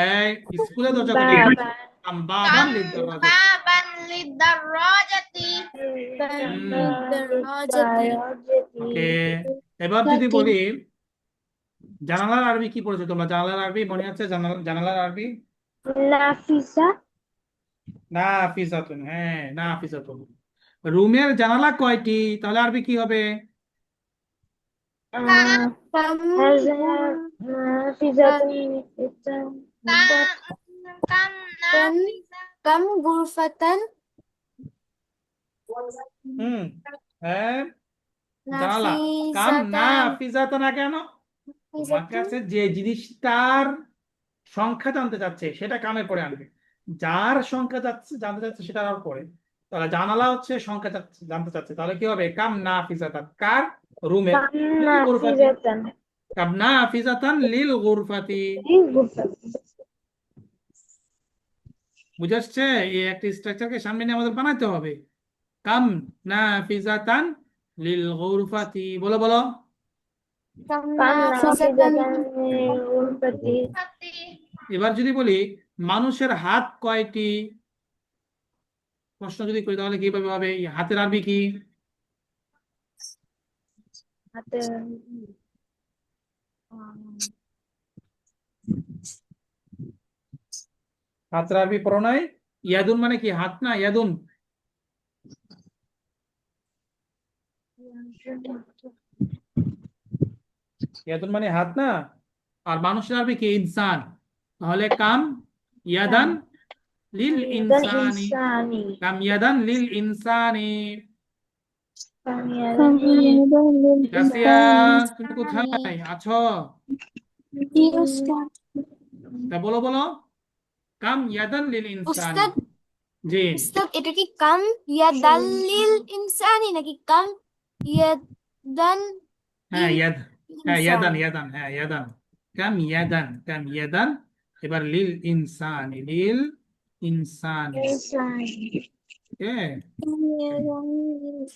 A: এই স্কুলের দরজা কয়টি?
C: বাবা
A: কাম বা আবান
D: Kam
A: লিল দরজা।
D: baban lidarrajati.
B: للدراجة
A: ওকে, এবার যদি বলি জানালার আরবি কি পড়েছো তোমরা? জানালার আরবি মনে আছে? জানালার আরবি
C: নাফিসা।
A: নাফিসাতুন, হ্যাঁ, নাফিসাতুন। রুমের জানালা কয়টি? তাহলে আরবি কি হবে?
B: كم
C: নাফিসাতুন
D: Kam kam
B: كم
D: nafisa.
B: كم غرفة
A: হুম, হ্যাঁ, জানালা। কাম
B: نافذة
A: নাফিসাতা না কেন? তোমার কাছে যে জিনিসটার সংখ্যা জানতে চাচ্ছে সেটা কামে পড়ে আনবে, যার সংখ্যা জানতে চাচ্ছে সেটা আর পড়ে। তাহলে জানালা হচ্ছে সংখ্যা জানতে চাচ্ছে, তাহলে কি হবে? কাম নাফিসাতান, কার? রুমের।
C: কাম
A: লিল গুরফাতি,
C: নাফিসাতান
A: কাম নাফিসাতান লিল গুরফাতি। বুঝে আসছে? এই একটা স্ট্রাকচারকে সামনে নিয়ে আমাদের বানাতে হবে। কাম নাফিসাতান লিল গুরফাতি, বলো বলো।
B: كم
C: কাম
B: نافذة
C: নাফিসাতান গুরফাতি।
D: Hati.
A: এবার যদি বলি মানুষের হাত কয়টি, প্রশ্ন যদি করি তাহলে কিভাবে হবে? এই হাতের আরবি কি?
C: হাতে
A: হাতের আরবি পড়ো নাই? ইয়াদুন মানে কি? হাত না, ইয়াদুন। ইয়াদুন মানে হাত না। আর মানুষের আরবি কি? ইনসান। তাহলে কাম ইয়াদান লিল ইনসানি,
C: ইনসানি।
A: কাম ইয়াদান লিল ইনসানি।
C: কাম
B: كم يدا
A: জাসিয়া,
B: للإنسان
A: তুমি কোথায় আছো?
B: أستاذ
A: তা বলো বলো, কাম ইয়াদান লিল ইনসানি।
B: أستاذ
A: জি,
B: أستاذ এটা কি কাম ইয়াদাল্লিল ইনসানি নাকি কাম ইয়াদান
A: হ্যাঁ,
B: লিল
A: ইয়াদ, হ্যাঁ, ইয়াদান,
B: ইনসানি?
A: ইয়াদান, হ্যাঁ, ইয়াদান। কাম ইয়াদান, কাম ইয়াদান। এবার লিল ইনসানি, লিল ইনসানি।
C: ইনসানি।
A: ওকে,
B: কাম ইয়াদান লিল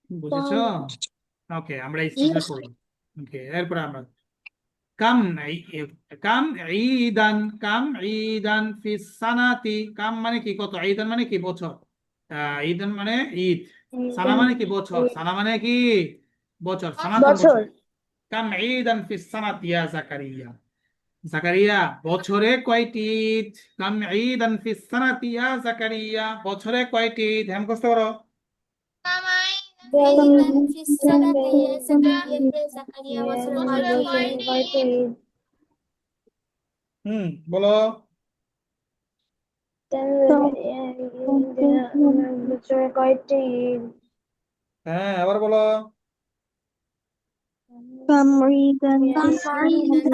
A: বুঝেছো?
B: ইনসানি।
A: ওকে, আমরা এই স্টেজে পড়লাম। ওকে, এরপর আমরা কাম কাম ঈদান, কাম ঈদান ফিস সানাতি। কাম মানে কি? কত? ঈদান মানে কি? বছর। ঈদান মানে ঈদ। সানা মানে কি? বছর। সানা মানে কি? বছর, সানাতুন
C: বছর।
A: বছর। কাম ঈদান ফিস সানাতি ইয়া জাকারিয়া। জাকারিয়া, বছরে কয়টি ঈদ? কাম ঈদান ফিস সানাতি ইয়া জাকারিয়া, বছরে কয়টি ঈদ? হ্যাঁ, মুখস্থ করো।
D: Kamai.
B: ঈদান ফিস সানাতি ইয়া জাকারিয়া, ইয়া জাকারিয়া বছরে
D: বছরে
B: কয়টি ঈদ?
D: কয়টি?
A: হুম, বলো।
C: বছরে কয়টি?
A: হ্যাঁ, আবার বলো।
B: كم عيدا في জাকারিয়া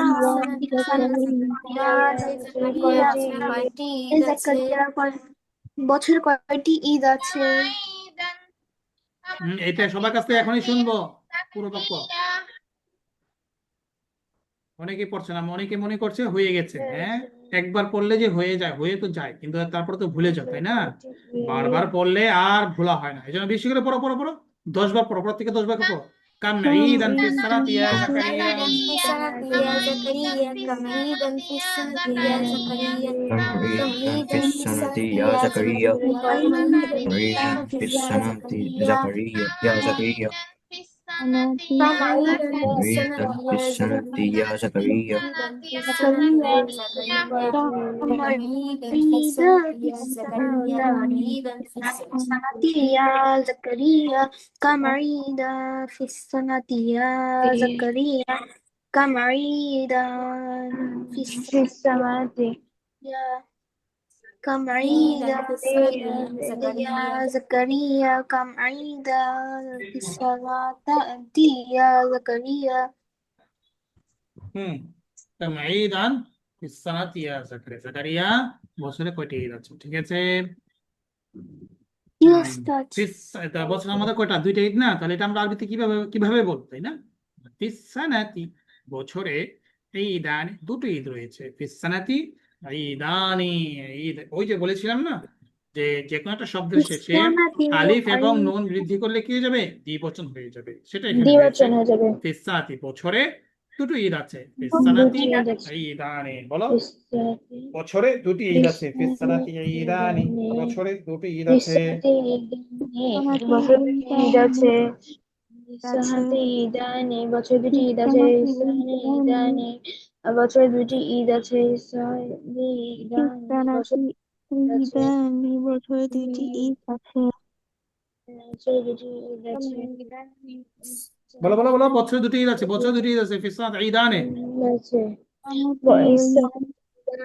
B: বছরে কয়টি ঈদ আছে? বছরে কয়টি ঈদ আছে?
D: Kamaidan.
A: এটা সবার কাছ থেকে এখনই শুনবো পুরো বাক্য। অনেকে পড়ছে না, অনেকে মনে করছে হয়ে গেছে। হ্যাঁ, একবার পড়লে যে হয়ে যায়, হয়ে তো যায়, কিন্তু তারপরে তো ভুলে যাও, তাই না? বারবার পড়লে আর ভোলা হয় না, এই জন্য বেশি করে পড়ো পড়ো পড়ো। 10 বার পড়ো, প্রত্যেকে 10 বার করে পড়ো। كم
B: كم
A: عيدا في
B: عيدا
A: السنة يا
C: يا
A: زكريا
C: زكريا كم عيدا في السنة يا زكريا
E: كم
C: كم
E: عيدا
C: عيدا
E: في
C: في
E: السنة
C: السنة
E: يا
C: يا
E: زكريا
C: زكريا كم
E: عيدا
C: عيدا
E: في
C: في
E: السنة
C: السنة يا
E: زكريا يا زكريا
B: أنا في
C: كم عيدا
B: سنة
C: في السنة
E: عيدا في
C: يا
E: السنة
C: زكريا
E: يا زكريا
C: في السنة
B: زكريا
C: يا زكريا
B: كم
C: كم عيدا في
B: عيدا
C: السنة
B: في
C: يا زكريا كم عيدا في السنة
B: يا زكريا كم عيدا في السنة يا زكريا كم عيدا في السماء يا كم عيدا
C: عيدا في السنة يا
B: يا
C: زكريا
B: زكريا كم عيدا في السماء يا زكريا
A: হুম كم عيدا في السنة يا زكريا زكরিয়া বছরে কয়টি ঈদ আছে ঠিক আছে হুম
B: Yes, touch.
A: এটা বছরের মধ্যে কয়টা দুইটা ঈদ না তাহলে এটা আমরা আরবিতে কিভাবে কিভাবে বলবো তাই না ফিসানাতি বছরে ঈদান দুটো ঈদ রয়েছে ফিসানাতি ঈদানি ঈদ ওই যে বলেছিলাম না যে যে কোনো একটা শব্দের শেষে আলিফ এবং নুন বৃদ্ধি করলে কি হয়ে যাবে দ্বিবচন হয়ে যাবে সেটা এখানে হয়েছে
C: দ্বিবচন হয়ে যাবে
A: ফিসানাতি বছরে দুটো ঈদ আছে ফিসানাতি
C: দুটি ঈদ আছে
A: ঈদানি বলো
C: ফিসানাতি
A: বছরে দুটি ঈদ আছে ফিসানাতি ঈদানি বছরে দুটি ঈদ আছে
C: বছর দুটি ঈদ আছে
B: আছে
C: সাহাতে ঈদানে বছর দুটি ঈদ আছে সাহানে ঈদানে বছর দুটি ঈদ আছে সাহানে ঈদানে বছর আছে
B: বছরে দুইটি ঈদ আছে
C: বছর দুটি ঈদ আছে
A: বলো বলো বলো বছরে দুটি ঈদ আছে বছরে দুটি ঈদ আছে ফিসানাতি ঈদানে
C: আছে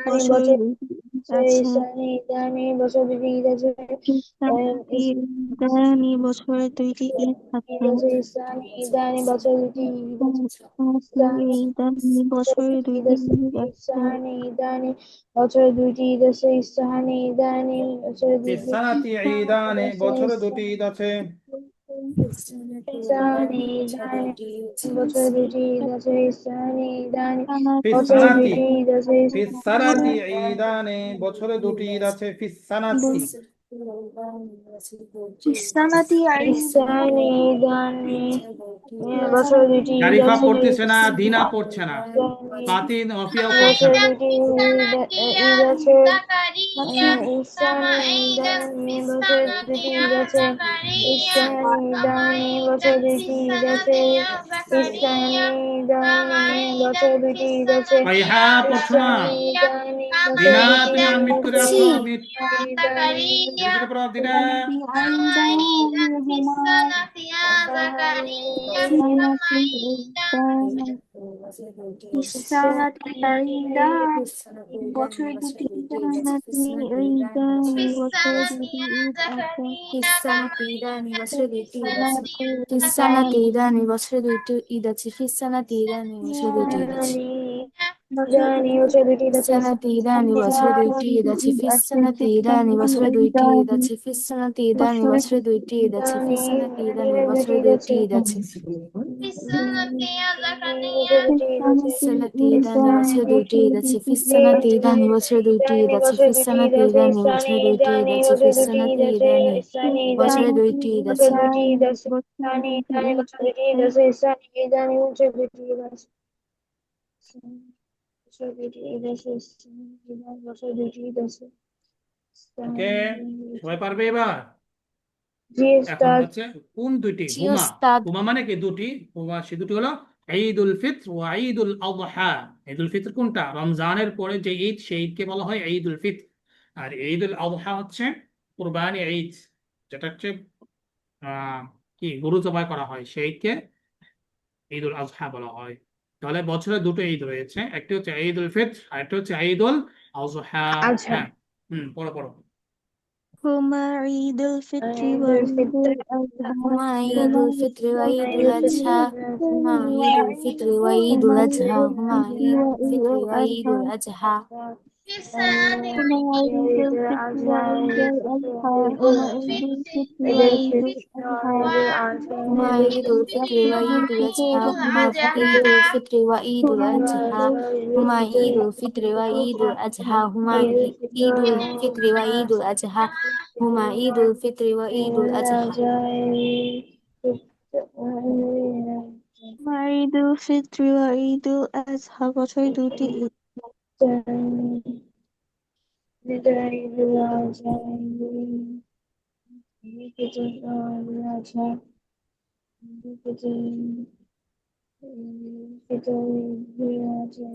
B: বছরে দুইটি ঈদ আছে
C: ইসানি বছর দুটি ঈদ আছে
B: বছরে দুইটি ঈদ আছে
C: ইসানি ইদানি বছর দুটি ঈদ আছে
B: বছরে দুইটি ঈদ আছে
C: ইসানি ইদানি বছর দুটি ঈদ আছে ইসানি ইদানি বছর দুটি
A: ফিসানাতি ঈদানে বছরে দুটি ঈদ আছে
C: ইসানি ইদানি বছর দুটি ঈদ আছে ইসানি ইদানি বছর
A: ফিসানাতি
C: দুটি ঈদ আছে
A: ফিসানাতি ঈদানে বছরে দুটি ঈদ আছে ফিসানাতি
B: ইসলামাতি
C: ইসানি ইদানি বছর দুটি ঈদ
A: জারিফা
C: আছে
A: পড়তেছে না দিনা পড়ছে না পাতিন অফিয়াও পড়ছে
C: বছর
A: না
C: দুটি ঈদ আছে ইসানি ইদানি বছর দুটি ঈদ আছে ইসানি ইদানি বছর দুটি ঈদ আছে ইসানি ইদানি বছর দুটি ঈদ আছে
A: ভাইহা পড়ছো না
C: ইসানি ইদানি বছর
A: দিনা
C: দুটি
A: তুমি
C: ঈদ
A: আনমিট করে
C: আছে
A: আসো মিট
C: ইদানি
A: করে পড়ো দিনা
B: ইসলামাতি বছরে দুটি বছরে দুটি ঈদ আছে
C: ফিসানাতি ইদানি বছরে দুইটি ঈদ আছে ফিসানাতি ইদানি বছরে দুইটি ঈদ আছে ইদানি বছরে দুইটি ঈদ আছে ফিসানাতি ইদানি বছরে দুইটি ঈদ আছে ফিসানাতি ইদানি বছরে দুইটি ঈদ আছে ফিসানাতি ইদানি বছরে দুইটি ঈদ আছে ফিসানাতি ইদানি বছরে দুইটি ঈদ আছে ফিসানাতি ইদানি বছরে দুইটি ঈদ আছে ফিসানাতি ইদানি বছরে দুইটি ঈদ আছে ফিসানাতি ইদানি বছরে দুইটি ঈদ আছে ফিসানাতি ইদানি বছরে দুইটি ঈদ আছে
B: বছরে
C: ইদানি বছর দুটি ঈদ আছে ইসানি ইদানি বছর দুটি ঈদ আছে বছর দুটি ঈদ আছে ইদানি বছর দুটি ঈদ আছে
A: ওকে সবাই পারবে এবার
C: জি
A: এখন
C: উস্তাদ
A: হচ্ছে কোন দুটি
C: জি
A: হুমা
C: উস্তাদ
A: হুমা মানে কি দুটি হুমা সে দুটি হলো ঈদুল ফিত্র ও ঈদুল আযহা ঈদুল ফিত্র কোনটা রমজানের পরে যে ঈদ সেই ঈদকে বলা হয় ঈদুল ফিত্র আর ঈদুল আযহা হচ্ছে কুরবানি ঈদ যেটা হচ্ছে কি গরু জবাই করা হয় সেই ঈদকে ঈদুল আযহা বলা হয় তাহলে বছরে দুটো ঈদ রয়েছে একটি হচ্ছে ঈদুল ফিত্র আর একটা হচ্ছে ঈদুল আযহা
C: আচ্ছা
A: হ্যাঁ পড়ো পড়ো
B: هما عيد الفطر
C: ঈদুল
B: وعيد
C: ফিত্র
B: الأضحى
C: হুমা ঈদুল ফিত্র ওয়া ঈদুল আযহা হুমা ঈদুল ফিত্র ওয়া ঈদুল আযহা হুমা ঈদুল ফিত্র ওয়া ঈদুল আযহা
B: هما عيد الفطر وعيد الأضحى هما عيد الفطر وعيد الأضحى
C: হুমা ঈদুল ফিত্র ওয়া ঈদুল আযহা হুমা ঈদুল ফিত্র ওয়া ঈদুল আযহা হুমা ঈদুল ফিত্র ওয়া ঈদুল আযহা হুমা ঈদুল ফিত্র ওয়া ঈদুল আযহা হুমা ঈদুল ফিত্র ওয়া ঈদুল আযহা
B: ঈদুল ফিত্র ও ঈদুল আজহা বছরে দুটি ঈদ।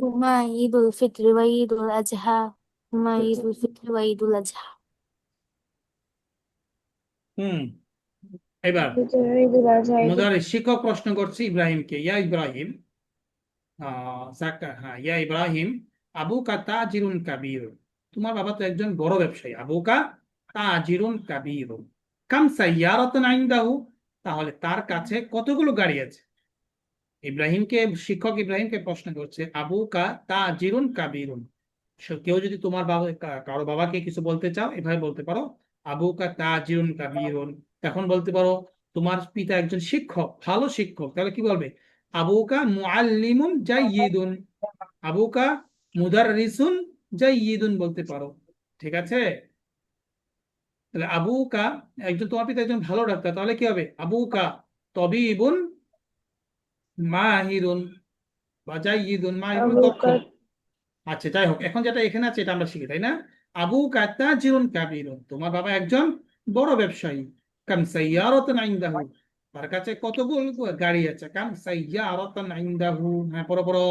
F: হুমা ঈদুল ফিত্র ওয়া ঈদুল আজহা হুমা ঈদুল ফিত্র ওয়া ঈদুল আজহা।
A: হুম এবার মুদারিস শিক্ষক প্রশ্ন করছে ইব্রাহিমকে, ইয়া ইব্রাহিম, হ্যাঁ, ইয়া ইব্রাহিম, আবু কা তাজিরুন কাবীর, তোমার বাবা তো একজন বড় ব্যবসায়ী। আবু কা তাজিরুন কাবীর, কাম সাইয়ারাতুন ইনদাহু, তাহলে তার কাছে কতগুলো গাড়ি আছে? শিক্ষক ইব্রাহিমকে প্রশ্ন করছে, আবু কা তাজিরুন কাবীরুন। কেউ যদি তোমার বাবা কারো বাবাকে কিছু বলতে চাও, এভাবে বলতে পারো, আবু কা তাজিরুন কাবীরুন। এখন বলতে পারো তোমার পিতা একজন শিক্ষক, ভালো শিক্ষক, তাহলে কি বলবে? আবু কা মুআল্লিমুন জাইয়িদুন, আবু কা মুদাররিসুন জাইয়িদুন বলতে পারো। ঠিক আছে? তাহলে আবু কা, তোমার পিতা একজন ভালো ডাক্তার, তাহলে কি হবে? আবু কা তবিবুন মাহিরুন, বা জাইয়িদুন, মাহিরুন দক্ষ। আচ্ছা, যাই হোক, এখন যেটা এখানে আছে এটা আমরা শিখি, তাই না? আবু কাত্তাজিরুন কাবীরুন, তোমার বাবা একজন বড় ব্যবসায়ী। কাম সাইয়ারাতুন ইনদাহু, তার কাছে কতগুলো গাড়ি আছে? কাম সাইয়ারাতুন ইনদাহু, হ্যাঁ পড়ো পড়ো।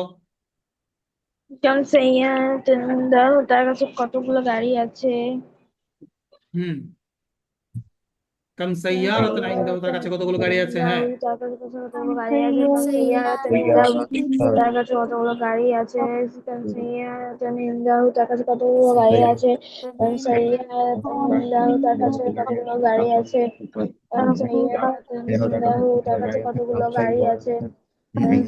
C: তার কাছে কতগুলো গাড়ি আছে?
A: হুম, কাম সাইয়ারাতুন ইনদাহু, তার কাছে কতগুলো গাড়ি আছে? হ্যাঁ,
C: তার কাছে কতগুলো গাড়ি আছে?
F: সাইয়্যারাতুন
C: তার কাছে কতগুলো গাড়ি আছে? তার কাছে কতগুলো গাড়ি আছে? তার কাছে কতগুলো গাড়ি আছে?
B: আবু
C: তার কাছে কতগুলো গাড়ি আছে?
B: বাকর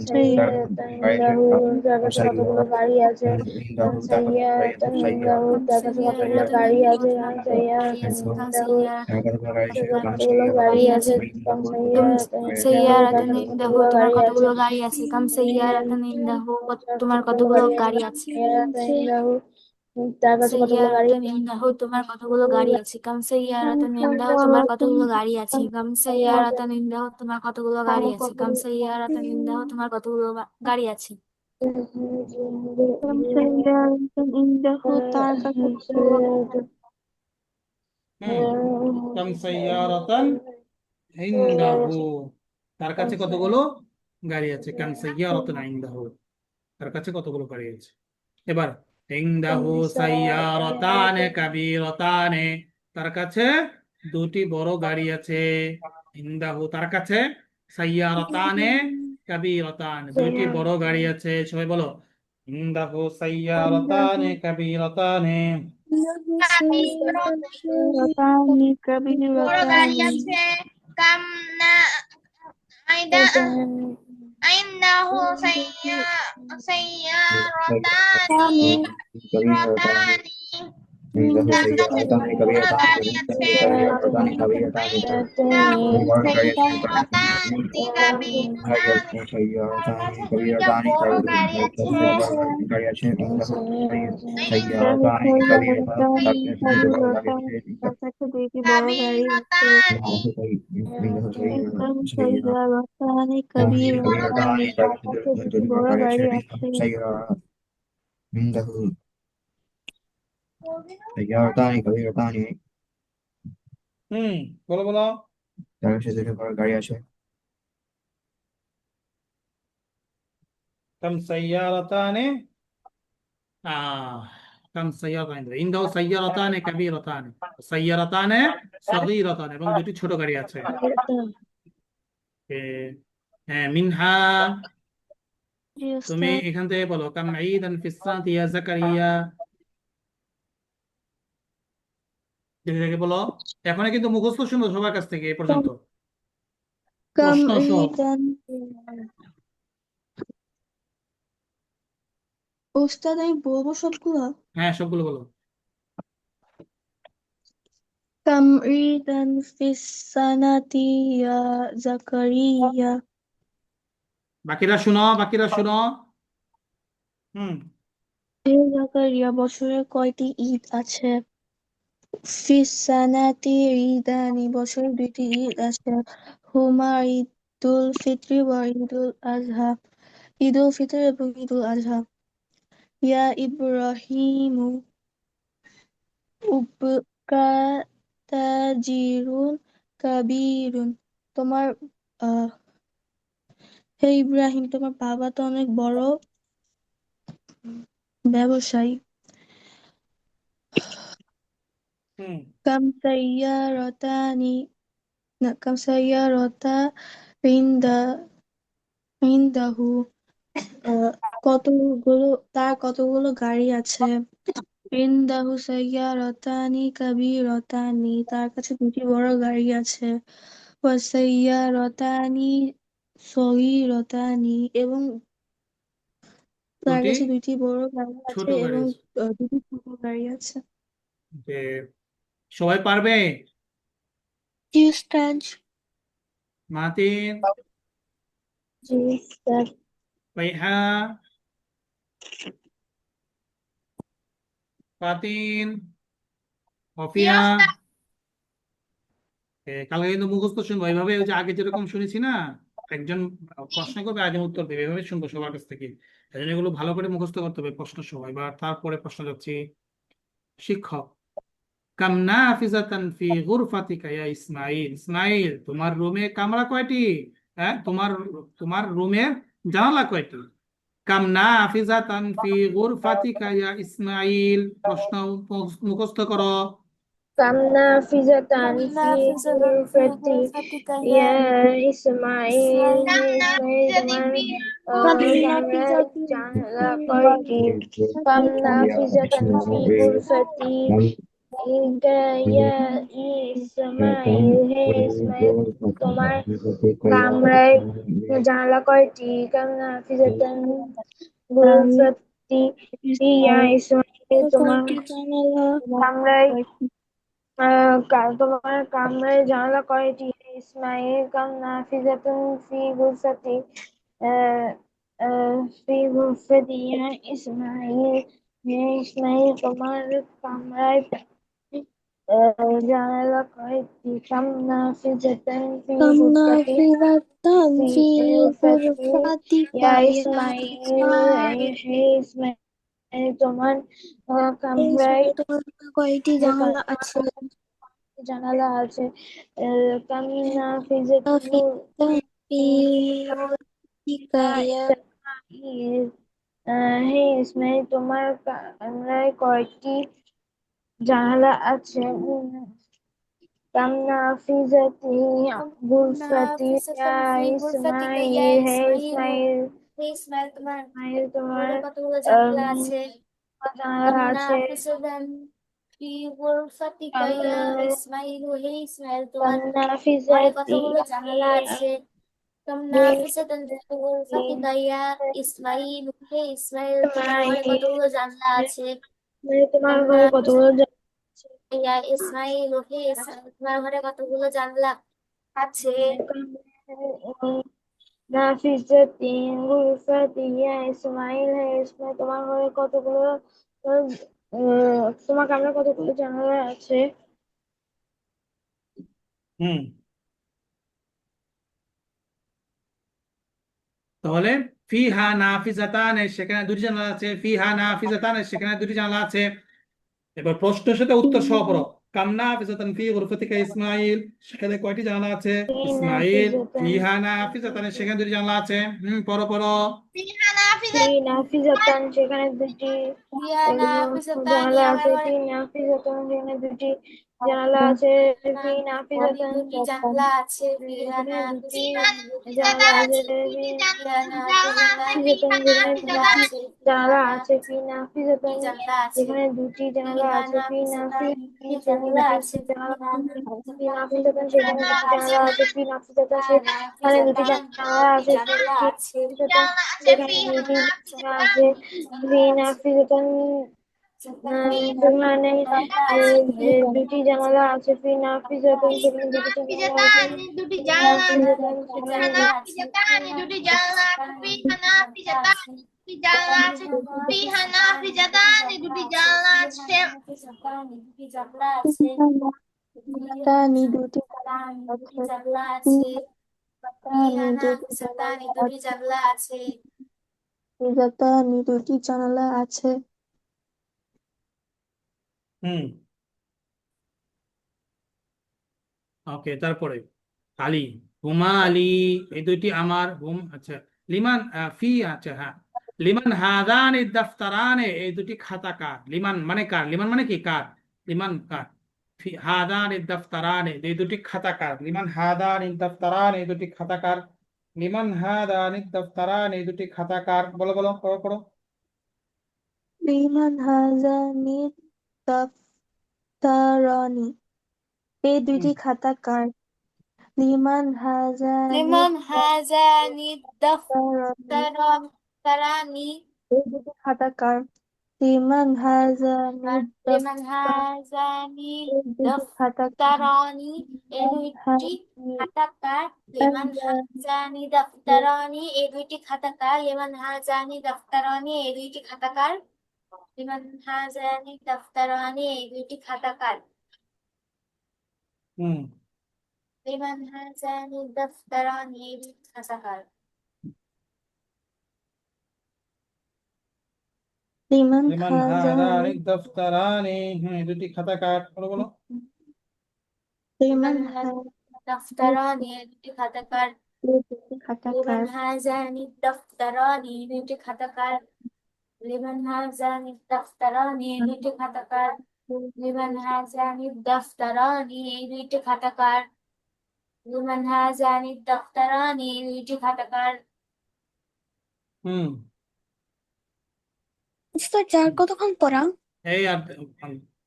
C: তার কাছে কতগুলো গাড়ি আছে? তার কাছে কতগুলো
F: সাইয়্যারাতুন
C: গাড়ি
F: ইনদাহু
C: আছে?
F: তোমার কতগুলো গাড়ি আছে? কাম
C: কতগুলো গাড়ি আছে?
F: সাইয়্যারাতুন ইনদাহু তোমার কতগুলো গাড়ি আছে? কাম সাইয়্যারাতুন ইনদাহু তোমার কতগুলো গাড়ি আছে?
C: তার কাছে কতগুলো গাড়ি
F: সাইয়্যারাতুন ইনদাহু তোমার কতগুলো গাড়ি আছে? কাম সাইয়্যারাতুন ইনদাহু তোমার কতগুলো গাড়ি আছে? কাম সাইয়্যারাতুন ইনদাহু তোমার কতগুলো গাড়ি আছে? কাম সাইয়্যারাতুন ইনদাহু তোমার কতগুলো গাড়ি আছে?
B: তার কাছে কতগুলো
A: কাম সাইয়ারাতান ইনদাহু, তার কাছে কতগুলো গাড়ি আছে? কাম সাইয়ারাতান ইনদাহু, তার কাছে কতগুলো গাড়ি আছে? এবার ইনদাহু সাইয়ারাতানে কাবীরাতানে, তার কাছে দুটি বড় গাড়ি আছে। ইনদাহু, তার কাছে সাইয়ারাতানে কাবীরাতান, দুইটি বড় গাড়ি আছে। সবাই বলো, ইনদাহু সাইয়ারাতানে কাবীরাতানে।
D: বড় গাড়ি আছে। কাম না আইদা আইন্দাহু সাইয়ারাতানি রতানি, তার কাছে বড় গাড়ি আছে। আইন্দাহু সাইয়ারাতানি কাবীরাতানি, তার কাছে দুইটা বড় গাড়ি আছে।
B: তার কাছে দুইটি বড় গাড়ি আছে।
D: কাবীরাতানি,
B: কবির তার কাছে দুটি বড় গাড়ি আছে।
A: হুম, বলো বলো।
E: গাড়ি আছে।
A: কাম সাইয়ারাতানে, কাম সাইয়ারাতান, ইনদাহু সাইয়ারাতানে কাবীরাতানে, সাইয়ারাতানে সগীরাতান, এবং দুটি ছোট গাড়ি আছে। এ, হ্যাঁ, মিনহা,
B: জি
A: তুমি
B: উস্তাদ।
A: এখান থেকে বলো, কাম ঈদান ফিস সানাতি ইয়া জাকারিয়া, এটাকে বলো। এখন কিন্তু মুখস্থ শুনবো সবার কাছ থেকে এ পর্যন্ত,
B: কাম
A: প্রশ্ন সহ।
B: ঈদান, উস্তাদ আমি বলবো সবগুলো।
A: হ্যাঁ, সবগুলো বলো।
B: কাম ঈদান ফিস সানাতি ইয়া জাকারিয়া।
A: বাকিরা শুনো, বাকিরা শুনো। হুম,
B: হে জাকারিয়া, বছরে কয়টি ঈদ আছে? ফিস সানাতি ঈদানি, বছরে দুইটি ঈদ আছে। হুমা ঈদুল ফিত্রি ওয়া ঈদুল আযহা। ঈদুল ফিতর এবং ঈদুল আযহা। ইয়া ইব্রাহিমু উবকা তাজিরুন কাবীরুন। তোমার আহ হে ইব্রাহিম, তোমার বাবা তো অনেক বড় ব্যবসায়ী।
A: হুম
B: কাম সাইয়ারাতানি না কাম সাইয়ারাতা ইনদা ইনদাহু। কতগুলো তার কতগুলো গাড়ি আছে। ইনদাহু সাইয়ারাতানি কাবীরাতানি, তার কাছে দুটি বড় গাড়ি আছে। ওয়া সাইয়ারাতানি সগীরাতানি, এবং তার
A: দুটি
B: কাছে দুটি বড় গাড়ি
A: ছোট
B: আছে
A: গাড়ি
B: এবং
A: আছে
B: দুটি ছোট গাড়ি আছে।
A: যে সবাই পারবে
B: জি উস্তাদ।
A: মাতিন
B: জি উস্তাদ।
A: ফাইহা ফাতিন
D: জি
A: অফিয়া
D: ওস্তাদ।
A: কালকে কিন্তু মুখস্থ শুনবো এইভাবে, ওই যে আগে যেরকম শুনেছি না, একজন প্রশ্ন করবে একজন উত্তর দেবে, এভাবে শুনবো সবার কাছ থেকে। এই জন্য এগুলো ভালো করে মুখস্থ করতে হবে প্রশ্ন সময়। বা তারপরে প্রশ্ন যাচ্ছি, শিক্ষক কাম নাফিজাতান ফি গুরফাতিকা ইয়া ইসমাইল। ইসমাইল, তোমার রুমে কামরা কয়টি? হ্যাঁ, তোমার তোমার রুমের জানালা কয়টি? কাম নাফিজাতান ফি গুরফাতিকা ইয়া ইসমাইল। প্রশ্ন মুখস্থ করো।
C: كم نافذة
F: كم
C: في
F: نافذة في
C: غرفتي
F: غرفتك يا
C: يا إسماعيل
F: إسماعيل؟
C: হে ইসমাইল, তোমার কামরায় জানালা কয়টি? كم نافذة في غرفتي ইয়া ইসমাইল হে ইসমাইল, তোমার কামরায় জানালা কয়টি? كم نافذة غرفتي ইয়া ইসমাইল, তোমার
B: কয়টি জানালা?
C: কামরায় তোমার কামরায় জানালা কয়টি? হে ইসমাইল, কাম নাফিজাতুন ফি গুরফাতি আহ, ফি গুরফাতি ইয়া ইসমাইল হে ইসমাইল, তোমার কামরায় জানালা কয়টি? কাম নাফিজাতুন ফি
B: كم
C: গুরফাতি
B: نافذة
C: ফি
B: في
C: গুরফাতি
B: غرفتك
C: ইয়া
B: يا
C: ইসমাইল
B: إسماعيل؟
C: হে ইসমাইল, তোমার কামরায়
B: ইসমাইল, তোমার কয়টি জানালা আছে?
C: জানালা আছে। কামিনা ফিজাতুন
B: نافذة في غرفتك يا
C: ইসমাইল হে ইসমাইল, তোমার কামরায় কয়টি জানালা আছে? কামনা ফিজাতি
F: كم
C: গুরফাতি ইয়া
F: نافذة في غرفتك يا
C: ইসমাইল হে
F: إسماعيل؟
C: ইসমাইল,
F: হে ইসমাইল, তোমার
C: তোমার
F: ঘরে কতগুলো জানালা
C: আম,
F: আছে?
C: জানালা
F: كم
C: আছে।
F: نافذة في غرفتك يا إسماعيل? হে ইসমাইল, তোমার
C: কামনা
F: ঘরে
C: ফিজাতি
F: কতগুলো জানালা আছে? كم نافذة في غرفتك يا إسماعيل? হে ইসমাইল, তোমার ঘরে কতগুলো জানলা আছে?
C: তোমার
F: كم
C: ঘরে
F: نافذة
C: কতগুলো
F: ইয়া ইসমাইল? হে ইসমাইল, তোমার ঘরে কতগুলো জানলা আছে?
C: নাফিসাতি গুরফাতি ইয়া ইসমাইল হে ইসমাইল, তোমার ঘরে কতগুলো তোমার কামরায় কতগুলো জানালা আছে?
A: হুম তাহলে ফিহা নাফিজাতান, সেখানে দুটি জানালা আছে। ফিহা নাফিজাতান, সেখানে দুটি জানালা আছে। এবার প্রশ্নের সাথে উত্তর সহ পড়ো। কাম নাফিজাতান ফি গুরফাতিকা ইসমাইল, সেখানে কয়টি জানালা আছে? ইসমাইল
C: নাফিসাতান
A: ফিহা নাফিজাতান, সেখানে দুটি জানালা আছে। পড়ো পড়ো।
D: ফিহা নাফিজাতুন
C: নাফিসাতান, সেখানে দুটি
F: ইয়া নাফিসাতান,
C: জানালা
F: আমার
C: আছে।
F: ঘরে
C: নাফিসাতান, সেখানে দুটি জানালা আছে।
F: ঘরে
C: নাফিসাতান,
F: দুটি জানলা আছে। ফিহা
C: সেখানে দুটি
F: নাফিসাতান, দুটি
C: জানালা
F: জানলা
C: আছে।
F: আছে।
D: দুটি
F: ফিহা নাফিসাতান,
C: নাফিসাতান,
F: দুটি
C: যেখানে
F: জানলা
C: দুটি
F: আছে। ফিহা
C: জানালা আছে।
F: দুটি
C: নাফিসাতান,
F: জানলা আছে।
C: যেখানে দুটি জানালা
F: ফিহা
C: আছে।
F: নাফিসাতান, দুটি
C: সেখানে
F: জানলা
C: দুটি
F: আছে।
C: জানালা
F: ফিহা
C: আছে। নাফিসাতান,
F: দুটি
C: সেখানে
F: জানলা
C: দুটি
F: আছে।
C: জানালা আছে। নাফিসাতান,
F: ফিহা
C: সেখানে দুটি
F: নাফিসাতান,
C: জানালা
F: দুটি
C: আছে।
F: জানলা আছে।
C: নাফিসাতান,
D: জানলা আছে।
C: সেখানে
D: ফিহা
C: দুটি জানালা
D: নাফিজাতুন
C: আছে।
F: জানলা আছে।
C: নাফিসাতান, সেখানে
F: জানলা আছে।
C: দুটি জানালা আছে। নাফিসাতান, সেখানে দুটি জানালা আছে।
D: নাফিজাতান দুটি জানলা আছে।
C: নাফিসাতান,
F: দুটি
C: সেখানে
F: জানলা আছে।
D: নাফিজাতান দুটি জানলা আছে। ফিহা নাফিজাতান দুটি জানলা আছে। ফিহা নাফিজাতান দুটি জানলা আছে।
F: দুটি জানলা আছে।
B: নাফিসাতানি, দুটি জানালা
F: দুটি
B: আছে।
F: জানলা আছে।
B: ফিহানা
F: ফিহানা
B: দুটি
F: সাতানি
B: জানালা
F: দুটি
B: আছে
F: জানলা আছে।
B: ফিজাতানি দুটি জানালা আছে
A: হুম ওকে, তারপরে আলী, হুমা আলী, এই দুইটি আমার, আচ্ছা, লিমান ফি, আচ্ছা হ্যাঁ, লিমান হাদান দাফতারানে, এই দুটি খাতা কার? লিমান মানে কার? লিমান মানে কি কার? লিমান কার? ফি হাদান দাফতারানে, এই দুটি খাতা কার? লিমান হাদান দাফতারানে, এই দুটি খাতা কার? লিমান হাদান দাফতারানে, এই দুটি খাতা কার? বলো বলো, পড়ো পড়ো।
B: লিমান হাজানি দাফতারানি এই
A: হুম
B: দুইটি খাতা কার লিমান হাজানি
F: লিমান হাজানি
B: দাফতারানি
F: দাফতারানি
B: এই দুটি খাতা কার লিমান হাজানি
F: লিমান
B: দাফতার
F: হাজানি
B: এই দুটি খাতা কার
F: দাফতারানি এই
B: লিমান
F: দুইটি
B: হাজানি
F: খাতা কার? লিমান হাজানি দাফতারানি এই দুইটি খাতা কার? লিমান হাজানি দাফতারানি এই দুইটি খাতা কার? লিমান হাজানি দাফতারানি এই দুইটি খাতা কার?
A: হুম
F: লিমান হাজানি দাফতারানি এই দুইটি খাতা কার?
B: লিমান
A: লিমান হাদান
B: হাজানি
A: দাফতারানে, হ্যাঁ, এই দুটি খাতা কার? বলো বলো।
B: লিমান
F: লিমান
B: হাজানি
F: দাফতারানি এই দুইটি খাতা কার?
B: এই দুটি খাতা
F: লিমান
B: কার
F: হাজানি দাফতারানি এই দুইটি খাতা কার? লিমান হাজানি দাফতারানি এই দুইটি খাতা কার? লিমান হাজানি দাফতারানি এই দুইটি খাতা কার? লিমান হাজানি দাফতারানি এই দুইটি খাতা কার?
A: হুম
B: উস্তাদ চার কতক্ষণ পড়া
A: এই আর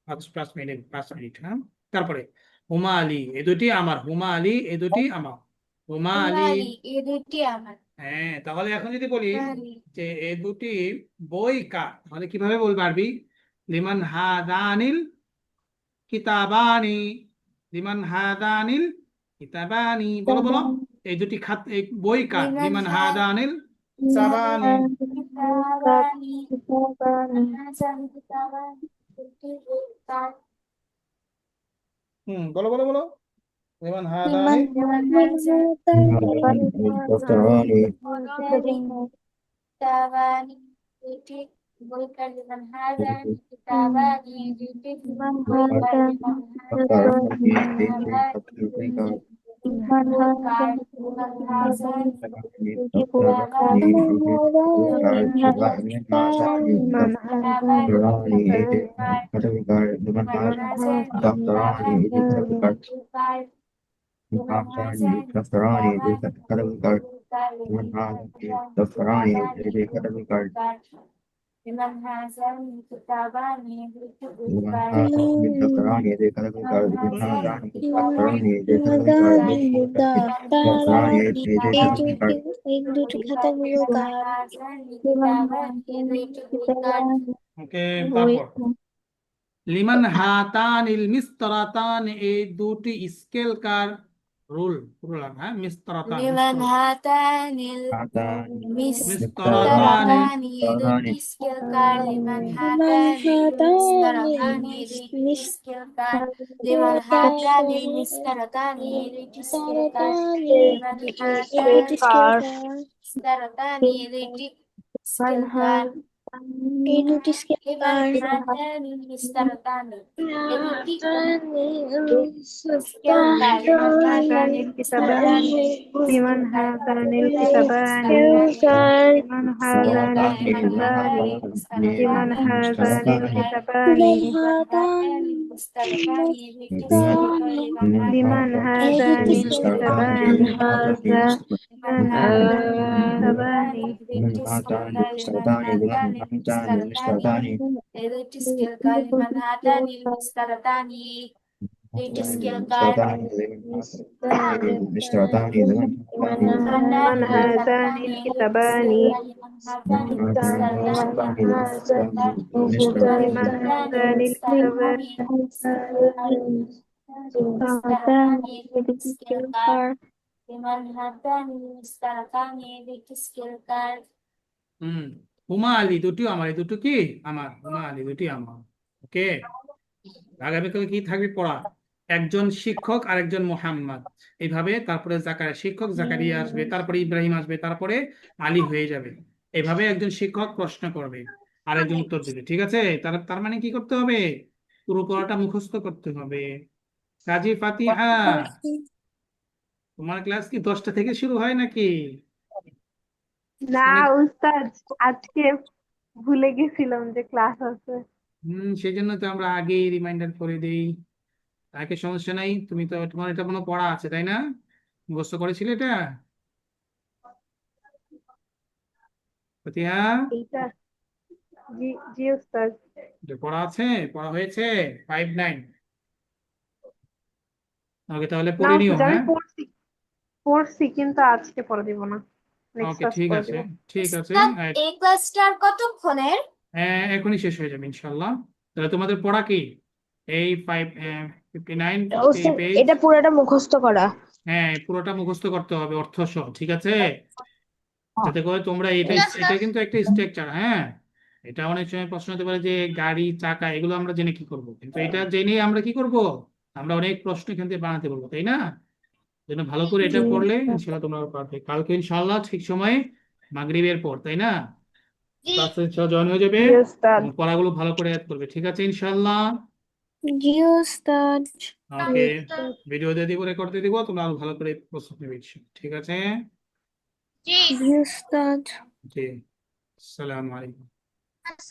A: 5 মিনিট, 5 মিনিট, হ্যাঁ। তারপরে হুমা আলী, এ দুটি আমার। হুমা আলী, এ দুটি আমার। হুমা আলী,
F: উমালি এই দুইটি আমার।
A: হ্যাঁ, তাহলে এখন যদি বলি
F: উমালি
A: যে এ দুটি বই কার, তাহলে কিভাবে বলবো আরবি? লিমান হাদানিল কিতাবানি, লিমান হাদানিল কিতাবানি, বলো বলো। এই দুটি এই বই কার?
F: লিমান
A: লিমান হাদানিল
F: হাজানি
A: কিতাবানি।
F: কিতাবানি
B: কিতাবানি
F: হাজানি কিতাবানি দুটি বই কার?
A: বলো বলো বলো। লিমান
B: লিমান
A: হাদানিল
F: লিমান
B: হাজানি
E: দফতরানি
F: হাজানি kitabani duty bulkar liman hazan kitabani duty
B: লিমান
F: bulkar
B: হাজানি
F: liman hazan
E: দফতরানি
F: kitabani duty
B: লিমান
F: bulkar
B: হাজানি
F: liman hazan
E: দফতরানি
F: kitabani
B: লিমান
F: kitabani
E: দফতরানি
F: bulkar
E: লিমান
F: liman hazan
E: দফতরানি
F: kitabani
E: দফতরানি
F: bulkar liman
E: দফতরানি
F: hazan
E: দফতরানি
F: kitabani
E: দফতরানি
F: bulkar liman
E: দফতরানি
F: hazan bulkar liman hazan kitabani duty bulkar
E: দফতরানি
F: liman hazan
E: দফতরানি
B: হাজানি
E: দফতরানি
B: দাফতারানি এই দুটি খাতাগুলো
F: liman
B: কার
F: hazan
B: লিমান
F: kitabani
B: হাজানি
F: duty bulkar
B: কিতাবানি
A: ওকে,
B: বই
A: তারপর লিমান হাতানিল মিসতারাতান, এই দুটি scale কার? Rule, ruler, হ্যাঁ, মিসতারাতান,
F: liman hatanil
A: মিসতারাতানি।
F: mistarakani duty skill card liman
B: লিমান
F: hatanil
B: হাজানি
F: mistarakani duty skill card liman hatanil mistarakani duty skill card
B: মিসতারাতানি
F: liman
B: এই দুটি
F: hatanil
B: scale কার
F: mistarakani duty skill
B: লিমান
F: card
B: হাজানি এই দুটি scale
F: liman
B: কার
F: hatanil mistarakani এই দুটি
B: হাজানি
F: skill card liman
B: মিসতারাতানি
F: hatanil mistarakani
B: লিমান
F: skill card
B: হাজানিল
F: liman
B: কিতাবানি
F: mistarakani
B: লিমান
F: skill
B: হাজানিল
F: card liman
B: কিতাবানি
F: hatanil
B: লিমান
F: mistarakani
B: হাজানিল
F: skill card
B: কিতাবানি
F: liman hatanil mistarakani duty skill card liman
B: লিমান
F: hatanil
B: হাজানিল
F: mistarakani
B: কিতাবানি হাজা
F: liman
B: লিমান হাজানিল
F: hatanil
B: কিতাবানি
F: duty skill card liman hatanil mistarakani duty skill card liman hatanil mistarakani duty skill card
B: লিমান হাজানিল কিতাবানি লিমান হাজানিল কিতাবানি
A: হুমা আলী দুটিও আমার, এই দুটো কি আমার? হুমা আলী দুটি আমার। ওকে, আগামীকাল কি থাকবে পড়া? একজন শিক্ষক আর একজন মোহাম্মদ, এইভাবে তারপরে জাকারিয়া, শিক্ষক জাকারিয়া আসবে, তারপরে ইব্রাহিম আসবে, তারপরে আলী হয়ে যাবে। এভাবে একজন শিক্ষক প্রশ্ন করবে আর একজন উত্তর দেবে, ঠিক আছে? তার তার মানে কি করতে হবে? পুরো পড়াটা মুখস্থ করতে হবে। কাজী ফাতিহা, তোমার ক্লাস কি 10টা থেকে শুরু হয় নাকি?
G: না
A: অনেক
G: উস্তাদ, আজকে ভুলে গেছিলাম যে ক্লাস আছে।
A: সেই জন্য তো আমরা আগেই রিমাইন্ডার করে দিই। তাকে সমস্যা নাই, তুমি তো, তোমার এটা কোনো পড়া আছে তাই না? মুখস্থ করেছিলে এটা ফাতিহা?
G: এইটা, জি জি উস্তাদ।
A: এটা পড়া আছে, পড়া হয়েছে 5-9। ওকে, তাহলে
G: না
A: পড়ে নিও,
G: উস্তাদ, আমি
A: হ্যাঁ।
G: পড়ছি পড়ছি কিন্তু আজকে পড়া দিব না, নেক্সট
A: ওকে,
G: ক্লাস
A: ঠিক
G: পড়া
A: আছে,
G: দিব।
A: ঠিক আছে।
F: উস্তাদ, এই ক্লাসটা আর কতক্ষণের?
A: হ্যাঁ, এখনই শেষ হয়ে যাবে ইনশাল্লাহ। তাহলে তোমাদের পড়া কি এই 59 এই
H: উস্তাদ,
A: পেজ?
H: এটা পুরোটা মুখস্থ করা।
A: হ্যাঁ, পুরোটা মুখস্থ করতে হবে অর্থ সহ, ঠিক আছে? যাতে করে তোমরা এটা,
D: ঠিক আছে
A: এটা কিন্তু একটা স্ট্রাকচার, হ্যাঁ। এটা অনেক সময় প্রশ্ন হতে পারে যে গাড়ি চাকা এগুলো আমরা জেনে কি করব, কিন্তু এটা জেনে আমরা কি করব? আমরা অনেক প্রশ্ন এখান থেকে বানাতে পারবো, তাই না? জন্য ভালো করে এটা
H: জি
A: পড়লে
H: উস্তাদ।
A: ইনশাল্লাহ তোমরা পারবে। কালকে ইনশাল্লাহ ঠিক সময়ে মাগরিবের পর, তাই না?
D: জি
A: ক্লাসে জয়েন হয়ে যাবে
G: জি উস্তাদ।
A: এবং পড়াগুলো ভালো করে অ্যাড করবে, ঠিক আছে ইনশাল্লাহ?
H: জি উস্তাদ।
A: ওকে,
G: উস্তাদ।
A: ভিডিও দিয়ে দিব, রেকর্ড দিয়ে দিব, তোমরা আরো ভালো করে প্রস্তুতি নেবে, ঠিক আছে?
D: জি
H: জি উস্তাদ।
A: জি, আসসালামু আলাইকুম।